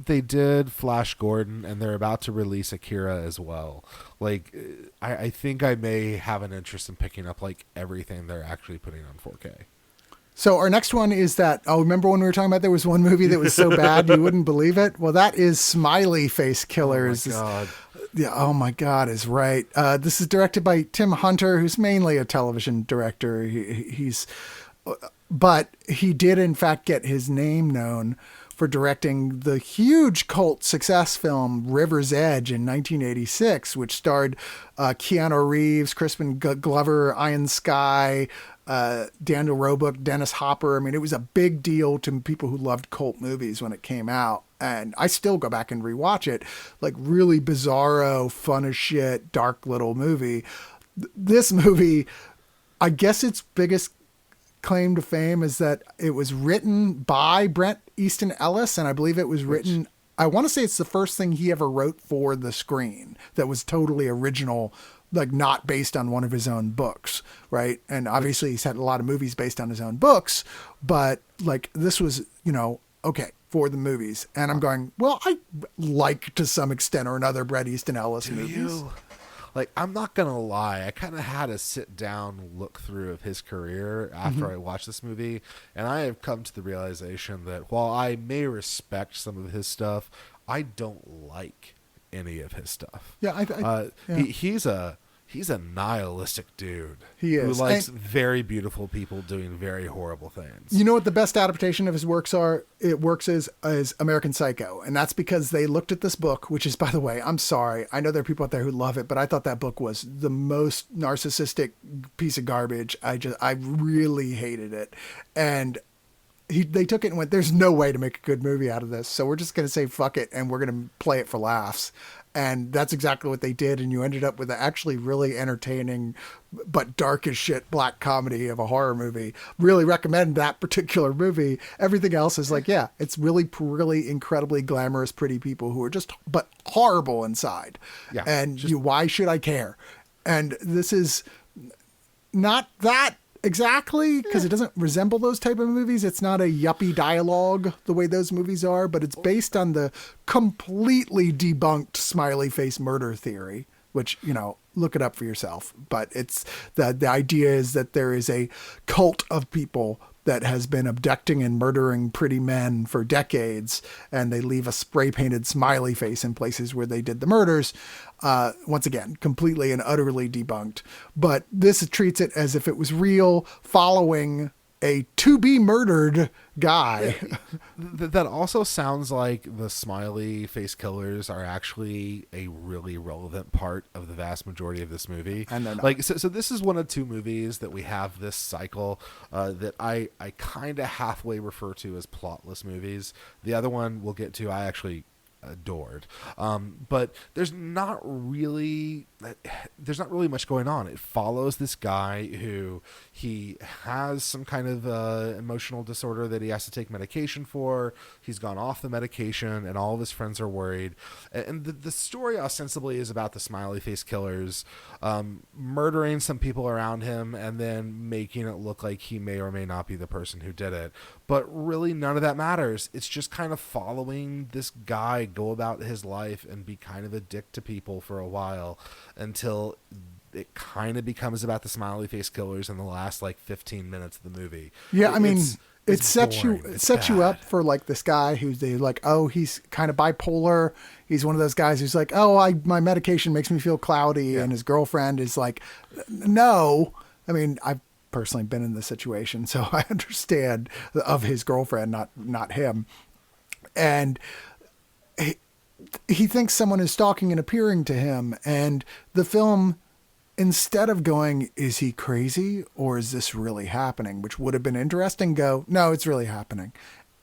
they did Flash Gordon and they're about to release Akira as well. Like, I think I may have an interest in picking up like everything they're actually putting on 4K. So our next one is that, oh, remember when we were talking about there was one movie that was so bad you wouldn't believe it? Well, that is Smiley Face Oh my Killers. god. Yeah, oh my God, is right. This is directed by Tim Hunter, who's mainly a television director. But he did in fact get his name known for directing the huge cult success film River's Edge in 1986, which starred Keanu Reeves, Crispin Glover, Ian Sky, Daniel Roebuck, Dennis Hopper. I mean, it was a big deal to people who loved cult movies when it came out. And I still go back and rewatch it. Like, really bizarro, fun as shit, dark little movie. This movie, I guess its biggest claim to fame is that it was written by Brent Easton Ellis, and I believe it was written, I want to say it's the first thing he ever wrote for the screen that was totally original, like not based on one of his own books, right? And obviously he's had a lot of movies based on his own books, but like this was, okay, for the movies. And I'm going, well, I like to some extent or another Bret Easton Ellis movies. You? Like, I'm not gonna lie, I kind of had a sit down look through of his career after I watched this movie, and I have come to the realization that while I may respect some of his stuff, I don't like any of his stuff. Yeah, yeah. He's a nihilistic dude. He is. Who likes And very beautiful people doing very horrible things. you know what the best adaptation of his works are? It works is American Psycho. And that's because they looked at this book, which is, by the way, I'm sorry. I know there are people out there who love it, but I thought that book was the most narcissistic piece of garbage. I really hated it. And they took it and went, there's no way to make a good movie out of this. So we're just going to say, fuck it. And we're going to play it for laughs. And that's exactly what they did. And you ended up with an actually really entertaining, but dark as shit black comedy of a horror movie. Really recommend that particular movie. Everything else is like, yeah, it's really, really incredibly glamorous, pretty people who are just, but horrible inside. Yeah. And why should I care? And this is not that exactly, because it doesn't resemble those type of movies. It's not a yuppie dialogue the way those movies are, but it's based on the completely debunked smiley face murder theory, which, look it up for yourself. But it's the idea is that there is a cult of people that has been abducting and murdering pretty men for decades, and they leave a spray painted smiley face in places where they did the murders. Once again, completely and utterly debunked. But this treats it as if it was real, following a to be murdered guy. That also sounds like the smiley face killers are actually a really relevant part of the vast majority of this movie. And they're not. Like, so this is one of two movies that we have this cycle that I kind of halfway refer to as plotless movies. The other one we'll get to, I actually adored. But there's not really much going on. It follows this guy who he has some kind of emotional disorder that he has to take medication for. He's gone off the medication and all of his friends are worried. And the story ostensibly is about the smiley face killers murdering some people around him and then making it look like he may or may not be the person who did it. But really none of that matters. It's just kind of following this guy go about his life and be kind of a dick to people for a while until it kind of becomes about the smiley face killers in the last like 15 minutes of the movie. Yeah, I mean, it sets you up for like this guy who's like, oh, he's kind of bipolar. He's one of those guys who's like, oh, my medication makes me feel cloudy. Yeah. And his girlfriend is like, no. I mean, I've personally been in this situation, so I understand of his girlfriend, not him. And he thinks someone is stalking and appearing to him. And the film, instead of going, is he crazy or is this really happening? Which would have been interesting. Go, no, it's really happening.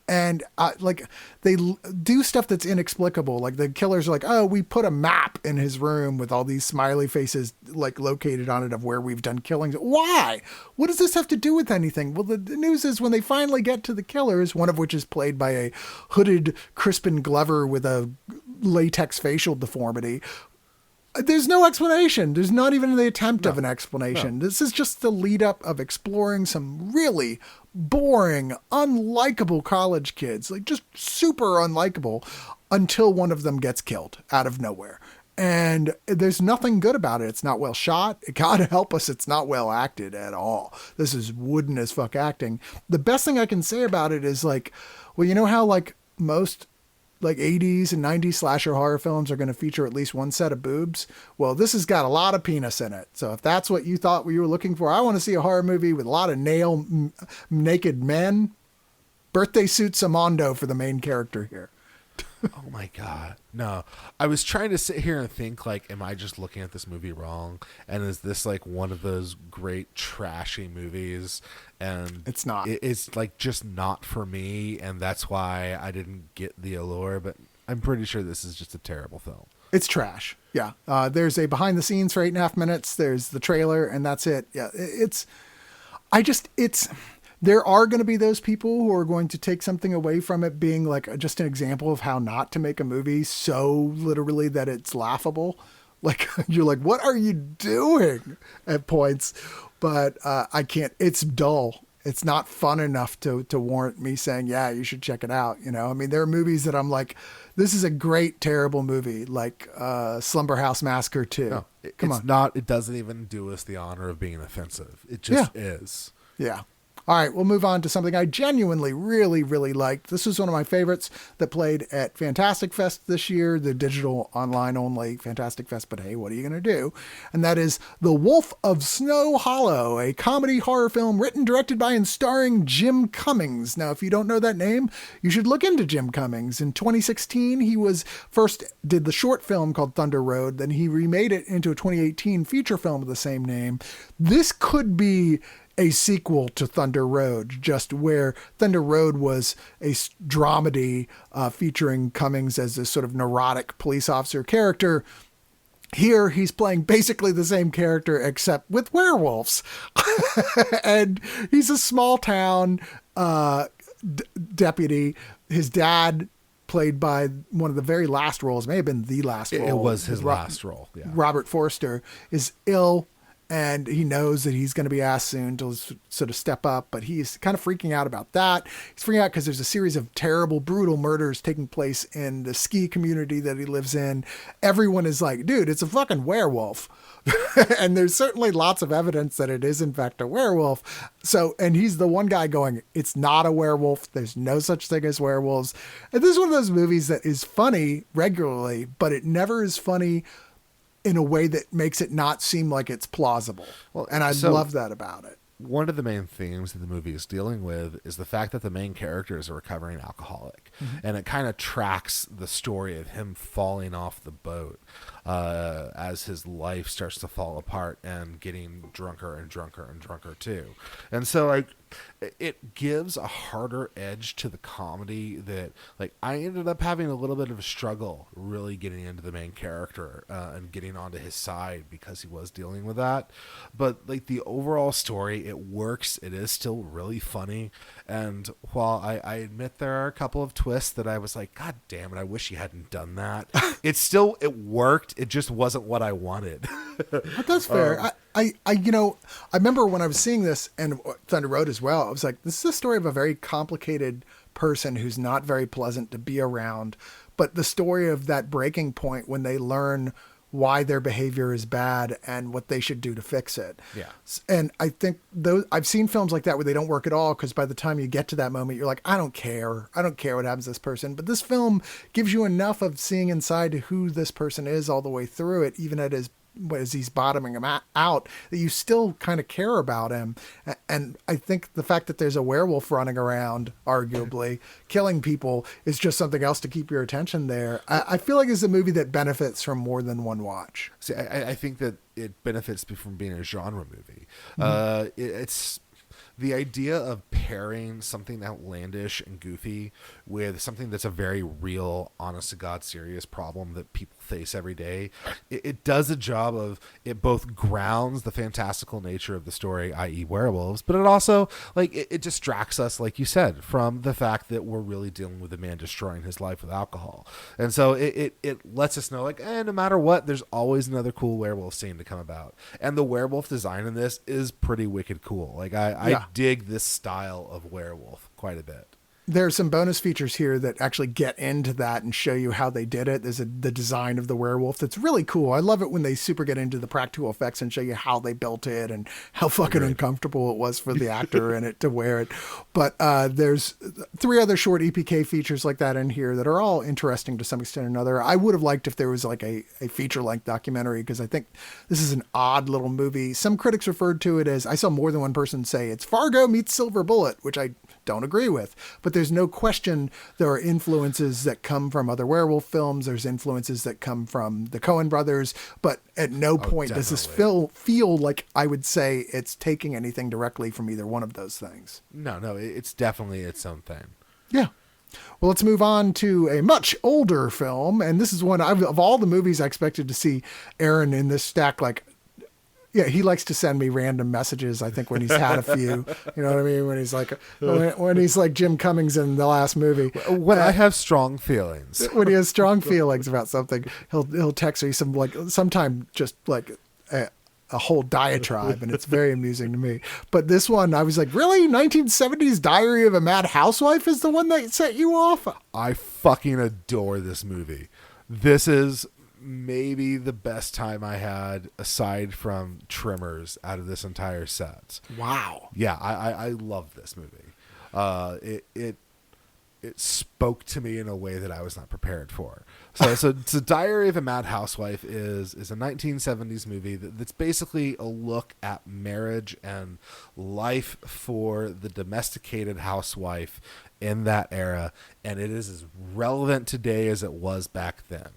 And like they do stuff that's inexplicable. Like the killers are like, oh, we put a map in his room with all these smiley faces like located on it of where we've done killings. Why? What does this have to do with anything? Well, the news is when they finally get to the killers, one of which is played by a hooded Crispin Glover with a latex facial deformity. There's no explanation. There's not even the attempt of an explanation. No. This is just the lead up of exploring some really boring, unlikable college kids, like just super unlikable until one of them gets killed out of nowhere. And there's nothing good about it. It's not well shot. God help us, it's not well acted at all. This is wooden as fuck acting. The best thing I can say about it is like, well, you know how like most like 80s and 90s slasher horror films are going to feature at least one set of boobs? Well, this has got a lot of penis in it. So if that's what you thought you were looking for, I want to see a horror movie with a lot of naked men. Birthday suit Samondo for the main character here. Oh my god. No. I was trying to sit here and think like, am I just looking at this movie wrong? And is this like one of those great trashy movies? And It's not. it's like just not for me, and that's why I didn't get the allure, but I'm pretty sure this is just a terrible film. It's trash. Yeah. There's a behind the scenes for 8.5 minutes. There's the trailer, and that's it. Yeah. There are going to be those people who are going to take something away from it being like just an example of how not to make a movie so literally that it's laughable. Like, you're like, what are you doing at points? But I can't, it's dull. It's not fun enough to warrant me saying, yeah, you should check it out. You know, I mean, there are movies that I'm like, this is a great, terrible movie, like Slumber House Massacre 2. No, Come it's on. not. It doesn't even do us the honor of being offensive. It just is. Yeah. All right, we'll move on to something I genuinely really, really liked. This was one of my favorites that played at Fantastic Fest this year, the digital online only Fantastic Fest, but hey, what are you going to do? And that is The Wolf of Snow Hollow, a comedy horror film written, directed by, and starring Jim Cummings. Now, if you don't know that name, you should look into Jim Cummings. In 2016, he was first did the short film called Thunder Road, then he remade it into a 2018 feature film of the same name. This could be a sequel to Thunder Road, just where Thunder Road was a dramedy featuring Cummings as this sort of neurotic police officer character. Here, he's playing basically the same character except with werewolves. And he's a small town deputy. His dad, played by one of the very last roles, may have been the last role. It was his last role. Yeah. Robert Forster is ill, and he knows that he's going to be asked soon to sort of step up, but he's kind of freaking out about that. He's freaking out because there's a series of terrible, brutal murders taking place in the ski community that he lives in. Everyone is like, dude, it's a fucking werewolf. And there's certainly lots of evidence that it is in fact a werewolf. So, and he's the one guy going, it's not a werewolf. There's no such thing as werewolves. And this is one of those movies that is funny regularly, but it never is funny in a way that makes it not seem like it's plausible. Well, and I so love that about it. one of the main themes that the movie is dealing with is the fact that the main character is a recovering alcoholic. And it kind of tracks the story of him falling off the boat as his life starts to fall apart and getting drunker and drunker and drunker too. And so like it gives a harder edge to the comedy that like I ended up having a little bit of a struggle really getting into the main character and getting onto his side because he was dealing with that. But like the overall story, it works. It is still really funny. And while I admit there are a couple of twists that I was like, God damn it, I wish he hadn't done that. It worked. It just wasn't what I wanted. But that's fair. I remember when I was seeing this and Thunder Road as well, I was like, this is a story of a very complicated person who's not very pleasant to be around. But the story of that breaking point when they learn why their behavior is bad and what they should do to fix it. Yeah. And I think I've seen films like that where they don't work at all, because by the time you get to that moment, you're like, I don't care. I don't care what happens to this person. But this film gives you enough of seeing inside who this person is all the way through it, even as he's bottoming him out, that you still kind of care about him. And I think the fact that there's a werewolf running around, arguably, killing people is just something else to keep your attention there. I feel like it's a movie that benefits from more than one watch. See, I think that it benefits from being a genre movie. It's the idea of pairing something outlandish and goofy with something that's a very real, honest to God, serious problem that people face every day. It does a job of, it both grounds the fantastical nature of the story, i.e. werewolves, but it also, like, it distracts us, like you said, from the fact that we're really dealing with a man destroying his life with alcohol. And so it lets us know, like, no matter what, there's always another cool werewolf scene to come about. And the werewolf design in this is pretty wicked cool. Like, I dig this style of werewolf quite a bit. There's some bonus features here that actually get into that and show you how they did it. There's the design of the werewolf that's really cool. I love it when they super get into the practical effects and show you how they built it and how fucking Agreed. uncomfortable it was for the actor in it to wear it. But there's 3 other short EPK features like that in here that are all interesting to some extent or another. I would have liked if there was like a feature-length documentary, because I think this is an odd little movie. Some critics referred to it as, I saw more than one person say it's Fargo meets Silver Bullet, which I don't agree with. But there's no question there are influences that come from other werewolf films. There's influences that come from the Coen brothers. But at no point does this feel like I would say it's taking anything directly from either one of those things. No, it's definitely its own thing. Yeah. Well, let's move on to a much older film. And this is one of all the movies I expected to see Aaron in this stack. Like, yeah, he likes to send me random messages, I think, when he's had a few. You know what I mean? When he's like Jim Cummings in the last movie. When I have strong feelings. When he has strong feelings about something, he'll text me sometime just like a whole diatribe, and it's very amusing to me. But this one, I was like, really? 1970s Diary of a Mad Housewife is the one that set you off? I fucking adore this movie. This is maybe the best time I had, aside from Tremors, out of this entire set. Wow. Yeah, I love this movie. It spoke to me in a way that I was not prepared for. So Diary of a Mad Housewife is a 1970s movie that's basically a look at marriage and life for the domesticated housewife in that era, and it is as relevant today as it was back then.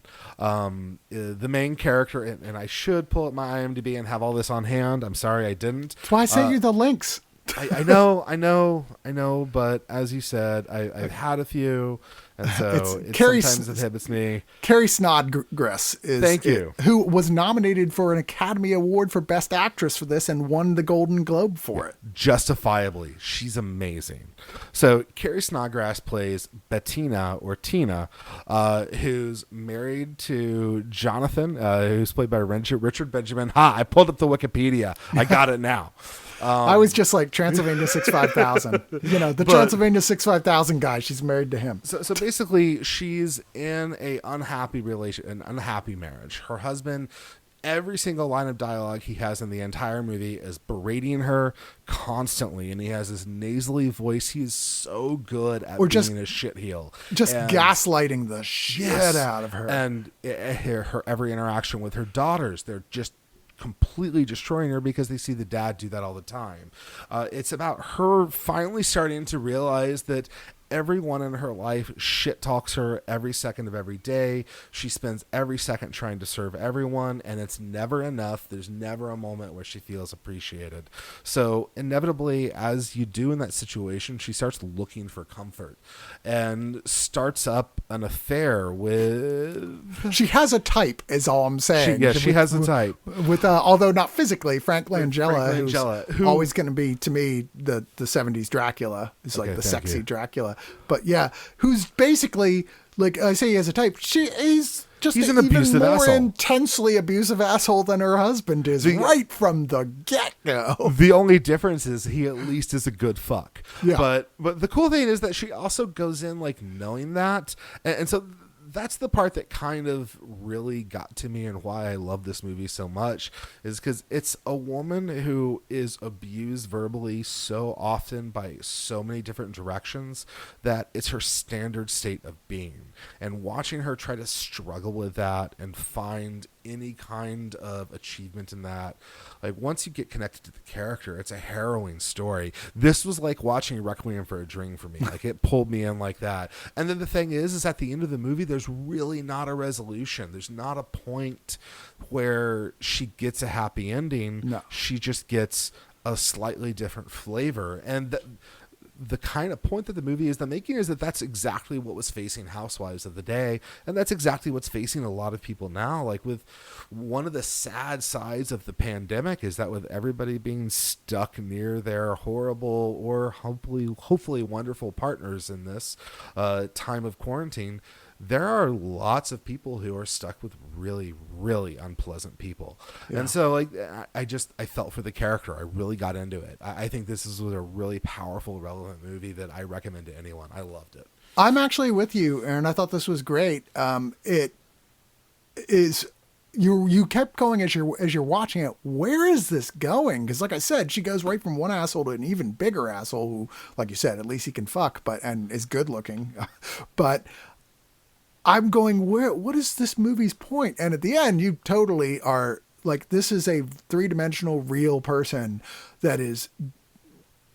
The main character, and I should pull up my IMDb and have all this on hand. I'm sorry I didn't. That's why I sent you the links. I know, but as you said, I've had a few, and so sometimes it inhibits me. Carrie Snodgrass who was nominated for an Academy Award for Best Actress for this and won the Golden Globe for it. Justifiably, she's amazing. So Carrie Snodgrass plays Bettina, or Tina, who's married to Jonathan, who's played by Richard Benjamin. I pulled up the Wikipedia. I got it now. I was just like Transylvania 65000. Transylvania 65000 guy. She's married to him. So basically, she's in an unhappy marriage. Her husband, every single line of dialogue he has in the entire movie is berating her constantly, and he has this nasally voice. He is so good at being a shitheel. Just gaslighting the shit out of her. And her every interaction with her daughters, they're just completely destroying her because they see the dad do that all the time. It's about her finally starting to realize that everyone in her life shit talks her every second of every day. She spends every second trying to serve everyone, and it's never enough. There's never a moment where she feels appreciated. So inevitably, as you do in that situation, she starts looking for comfort and starts up an affair with... She has a type, is all I'm saying. She has a type. With although not physically, Frank Langella, who's always going to be, to me, the 70s Dracula. Is like the sexy Dracula. But yeah, who's basically, like I say, he has a type. He's an abusive more asshole. Intensely abusive asshole than her husband is right from the get-go. The only difference is he at least is a good fuck. Yeah. But the cool thing is that she also goes in like knowing that, and so that's the part that kind of really got to me, and why I love this movie so much is because it's a woman who is abused verbally so often by so many different directions that it's her standard state of being. And watching her try to struggle with that and find any kind of achievement in that, like once you get connected to the character, it's a harrowing story. This was like watching Requiem for a Dream for me. Like it pulled me in like that. And then the thing is at the end of the movie, there's really not a resolution. There's not a point where she gets a happy ending. No. She just gets a slightly different flavor. And the kind of point that the movie is making is that that's exactly what was facing housewives of the day, and that's exactly what's facing a lot of people now. Like, with one of the sad sides of the pandemic is that with everybody being stuck near their horrible or hopefully wonderful partners in this time of quarantine, there are lots of people who are stuck with really, really unpleasant people. Yeah. And so like I felt for the character. I really got into it. I think this was a really powerful, relevant movie that I recommend to anyone. I loved it. I'm actually with you, Aaron. I thought this was great. It is you kept going as you're watching it. Where is this going? Because like I said, she goes right from one asshole to an even bigger asshole who, like you said, at least he can fuck, and is good looking. But I'm going, what is this movie's point? And at the end, you totally are like, this is a three-dimensional real person that is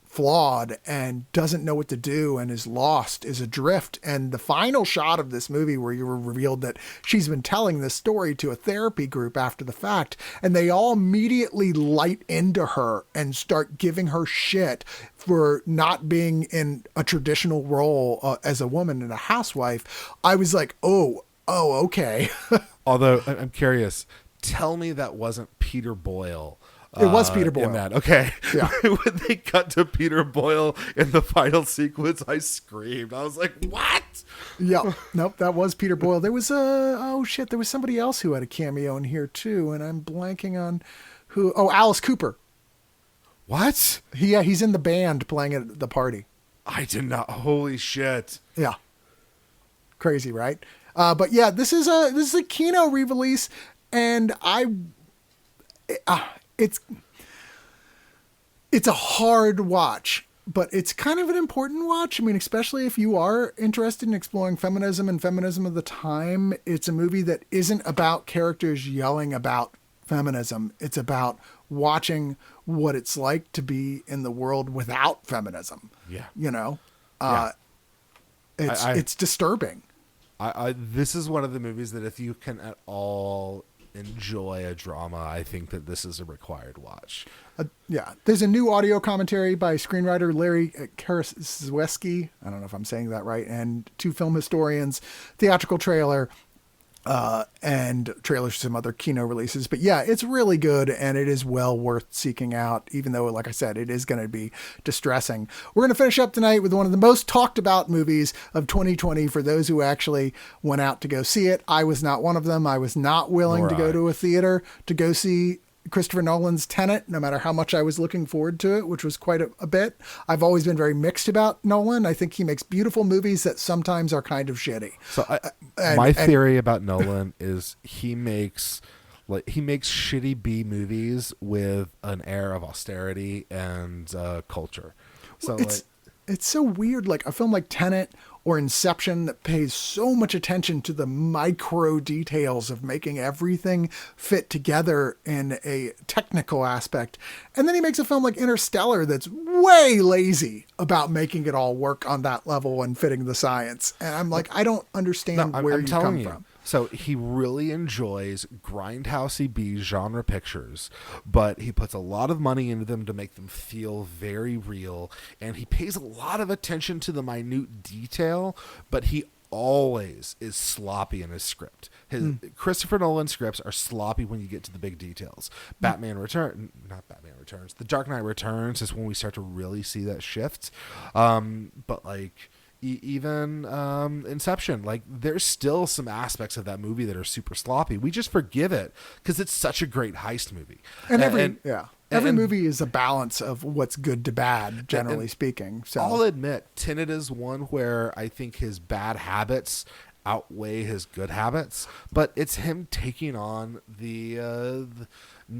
flawed and doesn't know what to do and is lost, is adrift. And the final shot of this movie where you were revealed that she's been telling this story to a therapy group after the fact, and they all immediately light into her and start giving her shit for not being in a traditional role as a woman and a housewife. I was like, oh, okay. Although I'm curious, tell me that wasn't Peter Boyle. It was Peter Boyle. In that. Okay. Yeah. When they cut to Peter Boyle in the final sequence, I screamed. I was like, what? Yeah. Nope. That was Peter Boyle. There was there was somebody else who had a cameo in here too. And I'm blanking on who. Oh, Alice Cooper. What? He's in the band playing at the party. I did not. Holy shit. Yeah. Crazy, right? But yeah, this is a Kino re-release, and it's a hard watch, but it's kind of an important watch. I mean, especially if you are interested in exploring feminism and feminism of the time. It's a movie that isn't about characters yelling about feminism. It's about watching what it's like to be in the world without feminism. Yeah. You know, Yeah. it's disturbing. This is one of the movies that if you can at all enjoy a drama, I think that this is a required watch. Yeah. There's a new audio commentary by screenwriter Larry Karaszewski. I don't know if I'm saying that right. And two film historians, theatrical trailer, and trailers for some other Kino releases. But yeah, it's really good, and it is well worth seeking out, even though, like I said, it is going to be distressing. We're going to finish up tonight with one of the most talked about movies of 2020 for those who actually went out to go see it. I was not one of them. I was not willing to go to a theater to go see Christopher Nolan's Tenet, no matter how much I was looking forward to it, which was quite a bit. I've always been very mixed about Nolan. I think he makes beautiful movies that sometimes are kind of shitty. So my theory about Nolan is he makes shitty B movies with an air of austerity and culture. So it's so weird. Like a film like Tenet or Inception that pays so much attention to the micro details of making everything fit together in a technical aspect. And then he makes a film like Interstellar that's way lazy about making it all work on that level and fitting the science. And I'm like, I don't understand where you come from. So he really enjoys grindhousey B genre pictures, but he puts a lot of money into them to make them feel very real, and he pays a lot of attention to the minute detail, but he always is sloppy in his script. Christopher Nolan scripts are sloppy when you get to the big details. The Dark Knight Returns is when we start to really see that shift. But like even Inception, like there's still some aspects of that movie that are super sloppy. We just forgive it because it's such a great heist movie. And every movie is a balance of what's good to bad, generally speaking. So I'll admit, Tenet is one where I think his bad habits outweigh his good habits, but it's him taking on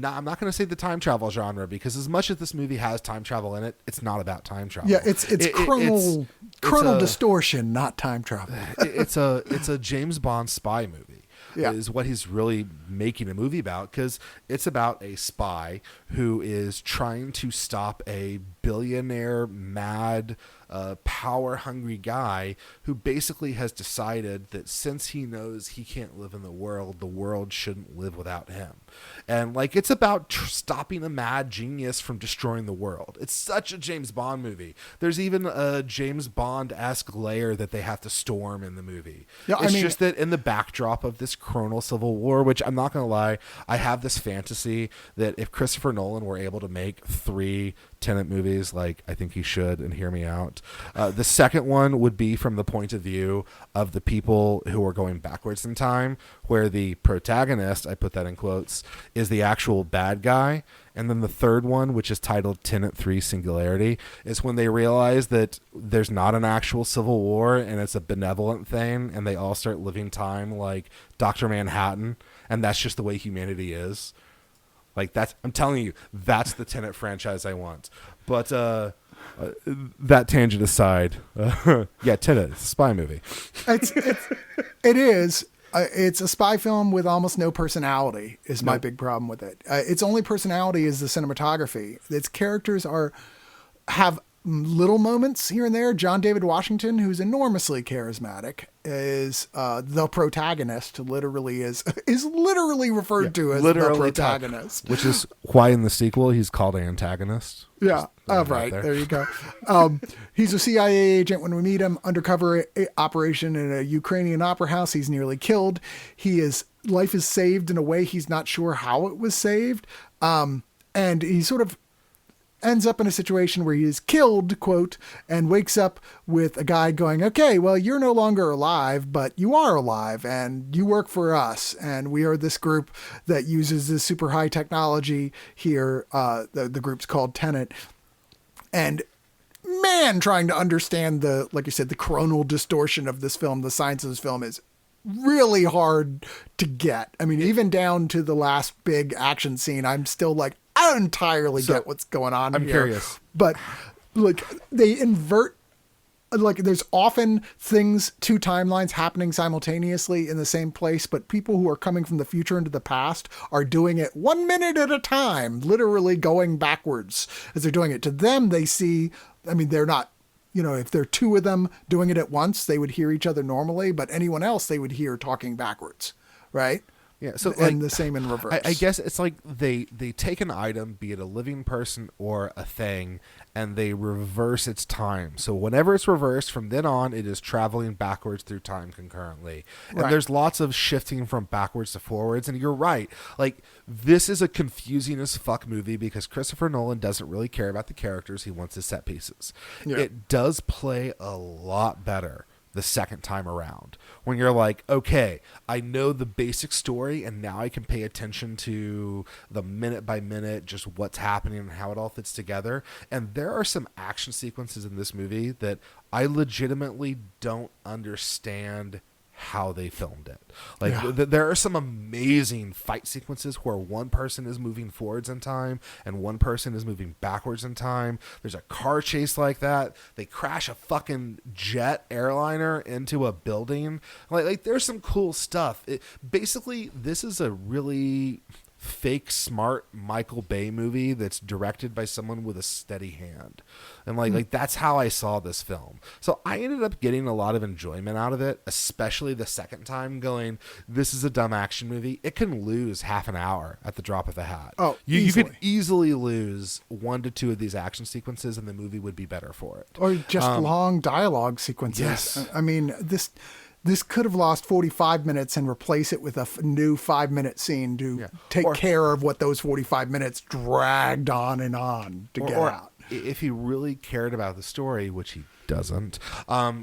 I'm not going to say the time travel genre, because as much as this movie has time travel in it, it's not about time travel. Yeah, it's chronal distortion, not time travel. It's a James Bond spy movie. Yeah. Is what he's really making a movie about, because it's about a spy who is trying to stop a billionaire, mad, power-hungry guy who basically has decided that since he knows he can't live in the world shouldn't live without him. And like it's about stopping a mad genius from destroying the world. It's such a James Bond movie. There's even a James Bond-esque layer that they have to storm in the movie. Yeah, it's just that in the backdrop of this chronal civil war, which I'm not going to lie, I have this fantasy that if Christopher Nolan were able to make 3 Tenet movies like I think he should, and hear me out. The second one would be from the point of view of the people who are going backwards in time, where the protagonist, I put that in quotes, is the actual bad guy. And then the third one, which is titled Tenet 3 Singularity, is when they realize that there's not an actual civil war and it's a benevolent thing, and they all start living time like Dr. Manhattan, and that's just the way humanity is. Like, that's, I'm telling you, that's the Tenet franchise I want. But that tangent aside, yeah, Tenet, it's a spy movie. It is. It's a spy film with almost no personality is my big problem with it. Its only personality is the cinematography. Its characters have little moments here and there. John David Washington, who's enormously charismatic, is the protagonist. Literally is literally referred to as the protagonist, which is why in the sequel he's called antagonist. Yeah. Right. There you go. He's a CIA agent when we meet him. Undercover operation in a Ukrainian opera house. He's nearly killed. Life is saved in a way he's not sure how it was saved. And he sort of ends up in a situation where he is killed, quote, and wakes up with a guy going, okay, well, you're no longer alive, but you are alive and you work for us. And we are this group that uses this super high technology here. The group's called Tenet. And man, trying to understand like you said, the coronal distortion of this film, the science of this film is really hard to get. I mean, even down to the last big action scene, I'm still like, I don't entirely get what's going on here. I'm curious. But like they invert, like there's often two timelines happening simultaneously in the same place, but people who are coming from the future into the past are doing it 1 minute at a time, literally going backwards as they're doing it. To them, they see, I mean, they're not, if there are two of them doing it at once, they would hear each other normally, but anyone else they would hear talking backwards, right? Yeah, so and the same in reverse. I guess it's like they take an item, be it a living person or a thing, and they reverse its time. So whenever it's reversed, from then on, it is traveling backwards through time concurrently. And there's lots of shifting from backwards to forwards. And you're right. Like, this is a confusing as fuck movie because Christopher Nolan doesn't really care about the characters. He wants his set pieces. Yeah. It does play a lot better the second time around when you're like, okay, I know the basic story and now I can pay attention to the minute by minute, just what's happening and how it all fits together. And there are some action sequences in this movie that I legitimately don't understand how they filmed it. Like there are some amazing fight sequences where one person is moving forwards in time and one person is moving backwards in time. There's a car chase like that. They crash a fucking jet airliner into a building. Like there's some cool stuff. Basically, this is a really fake smart Michael Bay movie that's directed by someone with a steady hand. And like that's how I saw this film. So I ended up getting a lot of enjoyment out of it, especially the second time going, this is a dumb action movie. It can lose half an hour at the drop of a hat. Oh, you could easily lose 1 to 2 of these action sequences and the movie would be better for it. Or just long dialogue sequences. Yes. I mean, this could have lost 45 minutes and replace it with a new 5-minute scene to take care of what those 45 minutes dragged on to get out. If he really cared about the story, which he doesn't,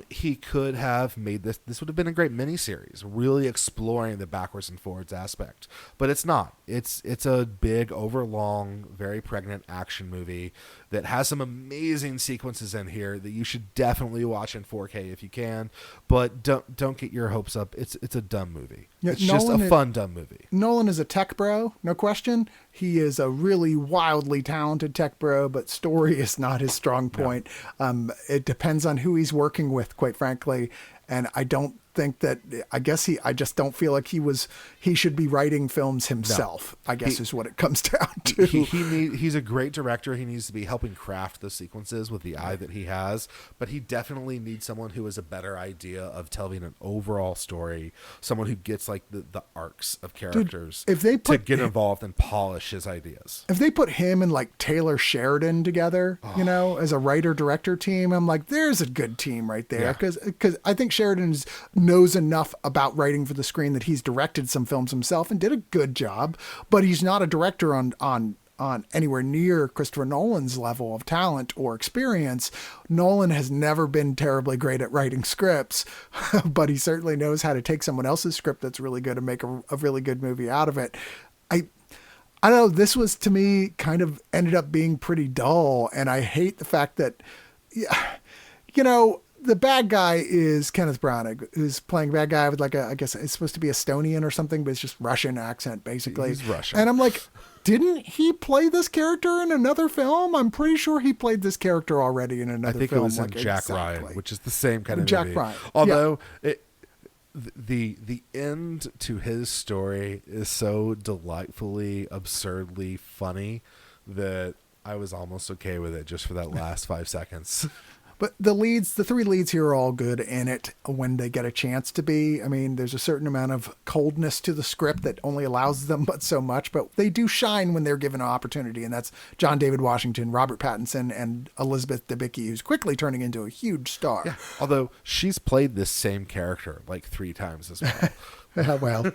he could have made this would have been a great miniseries, really exploring the backwards and forwards aspect. But it's not. It's a big, overlong, very pregnant action movie that has some amazing sequences in here that you should definitely watch in 4K if you can. But don't get your hopes up. It's a dumb movie. Yeah, it's just a fun, dumb movie. Nolan is a tech bro, no question. He is a really wildly talented tech bro, but story is not his strong point. No. It depends on who he's working with, quite frankly. And I don't think that, I just don't feel like he should be writing films himself, no. I guess is what it comes down to. He's a great director. He needs to be helping craft the sequences with the eye that he has, but he definitely needs someone who has a better idea of telling an overall story, someone who gets like the arcs of characters. Dude, to get involved and polish his ideas. If they put him and like Taylor Sheridan together, as a writer-director team, I'm like, there's a good team right there. Because I think Sheridan knows enough about writing for the screen that he's directed some films himself and did a good job, but he's not a director on on anywhere near Christopher Nolan's level of talent or experience. Nolan has never been terribly great at writing scripts, but he certainly knows how to take someone else's script that's really good and make a really good movie out of it. I don't know, this was to me kind of ended up being pretty dull, and I hate the fact that, you know, the bad guy is Kenneth Branagh, who's playing bad guy with like I guess it's supposed to be Estonian or something, but it's just Russian accent basically. He's Russian. And I'm like, didn't he play this character in another film? I'm pretty sure he played this character already in another film. I think it was in like, Jack exactly. Ryan, which is the same kind of Jack movie. Ryan. Although the end to his story is so delightfully, absurdly funny that I was almost okay with it just for that last 5 seconds. But the three leads here are all good in it when they get a chance to be. I mean, there's a certain amount of coldness to the script that only allows them but so much, but they do shine when they're given an opportunity. And that's John David Washington, Robert Pattinson, and Elizabeth Debicki, who's quickly turning into a huge star. Yeah. Although she's played this same character like 3 times as well. Well,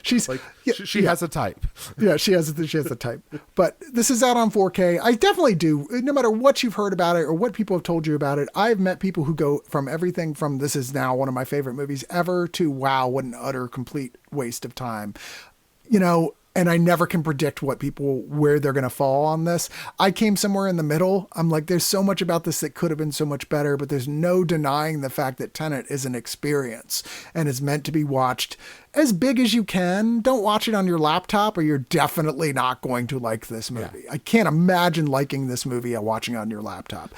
she's like she has a type. Yeah, she has a type. But this is out on 4K. I definitely do. No matter what you've heard about it or what people have told you about it, I've met people who go from everything from this is now one of my favorite movies ever to wow, what an utter complete waste of time. You know, and I never can predict where they're going to fall on this. I came somewhere in the middle. I'm like, there's so much about this that could have been so much better, but there's no denying the fact that Tenet is an experience and is meant to be watched as big as you can. Don't watch it on your laptop or you're definitely not going to like this movie. Yeah. I can't imagine liking this movie and watching it on your laptop.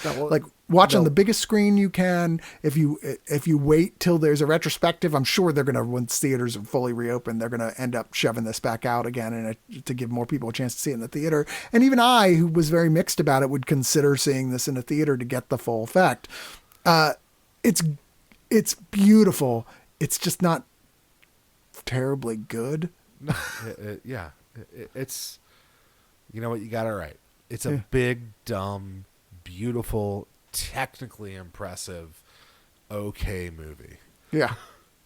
Watch on the biggest screen you can. If you wait till there's a retrospective, I'm sure they're going to, once theaters are fully reopened, they're going to end up shoving this back out again to give more people a chance to see it in the theater. And even I, who was very mixed about it, would consider seeing this in a theater to get the full effect. It's beautiful. It's just not terribly good. It's, you know what, you got it right. It's a big, dumb, beautiful, technically impressive, okay movie. Yeah.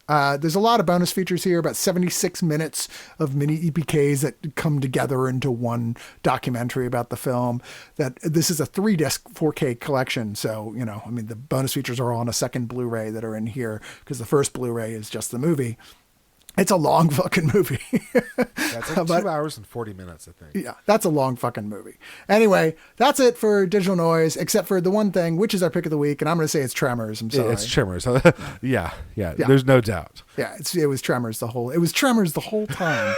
There's a lot of bonus features here, about 76 minutes of mini EPKs that come together into one documentary about the film. That this is a 3-disc 4K collection. So, you know, I mean, the bonus features are all on a second Blu-ray that are in here because the first Blu-ray is just the movie. It's a long fucking movie. That's like 2 hours and 40 minutes, I think. Yeah, that's a long fucking movie. Anyway, that's it for Digital Noise, except for the one thing, which is our pick of the week, and I'm going to say it's Tremors. I'm sorry. It's Tremors. Yeah, there's no doubt. Yeah, it was Tremors the whole time.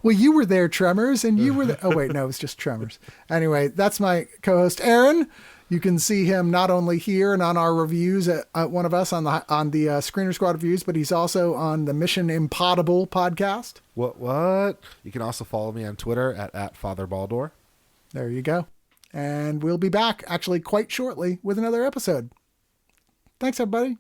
Well, you were there, Tremors, and you were there. Oh, wait, no, it was just Tremors. Anyway, that's my co-host, Aaron. You can see him not only here and on our reviews at one of us on the Screener Squad reviews, but he's also on the Mission Impotable podcast. What? You can also follow me on Twitter at Father Baldor. There you go. And we'll be back actually quite shortly with another episode. Thanks, everybody.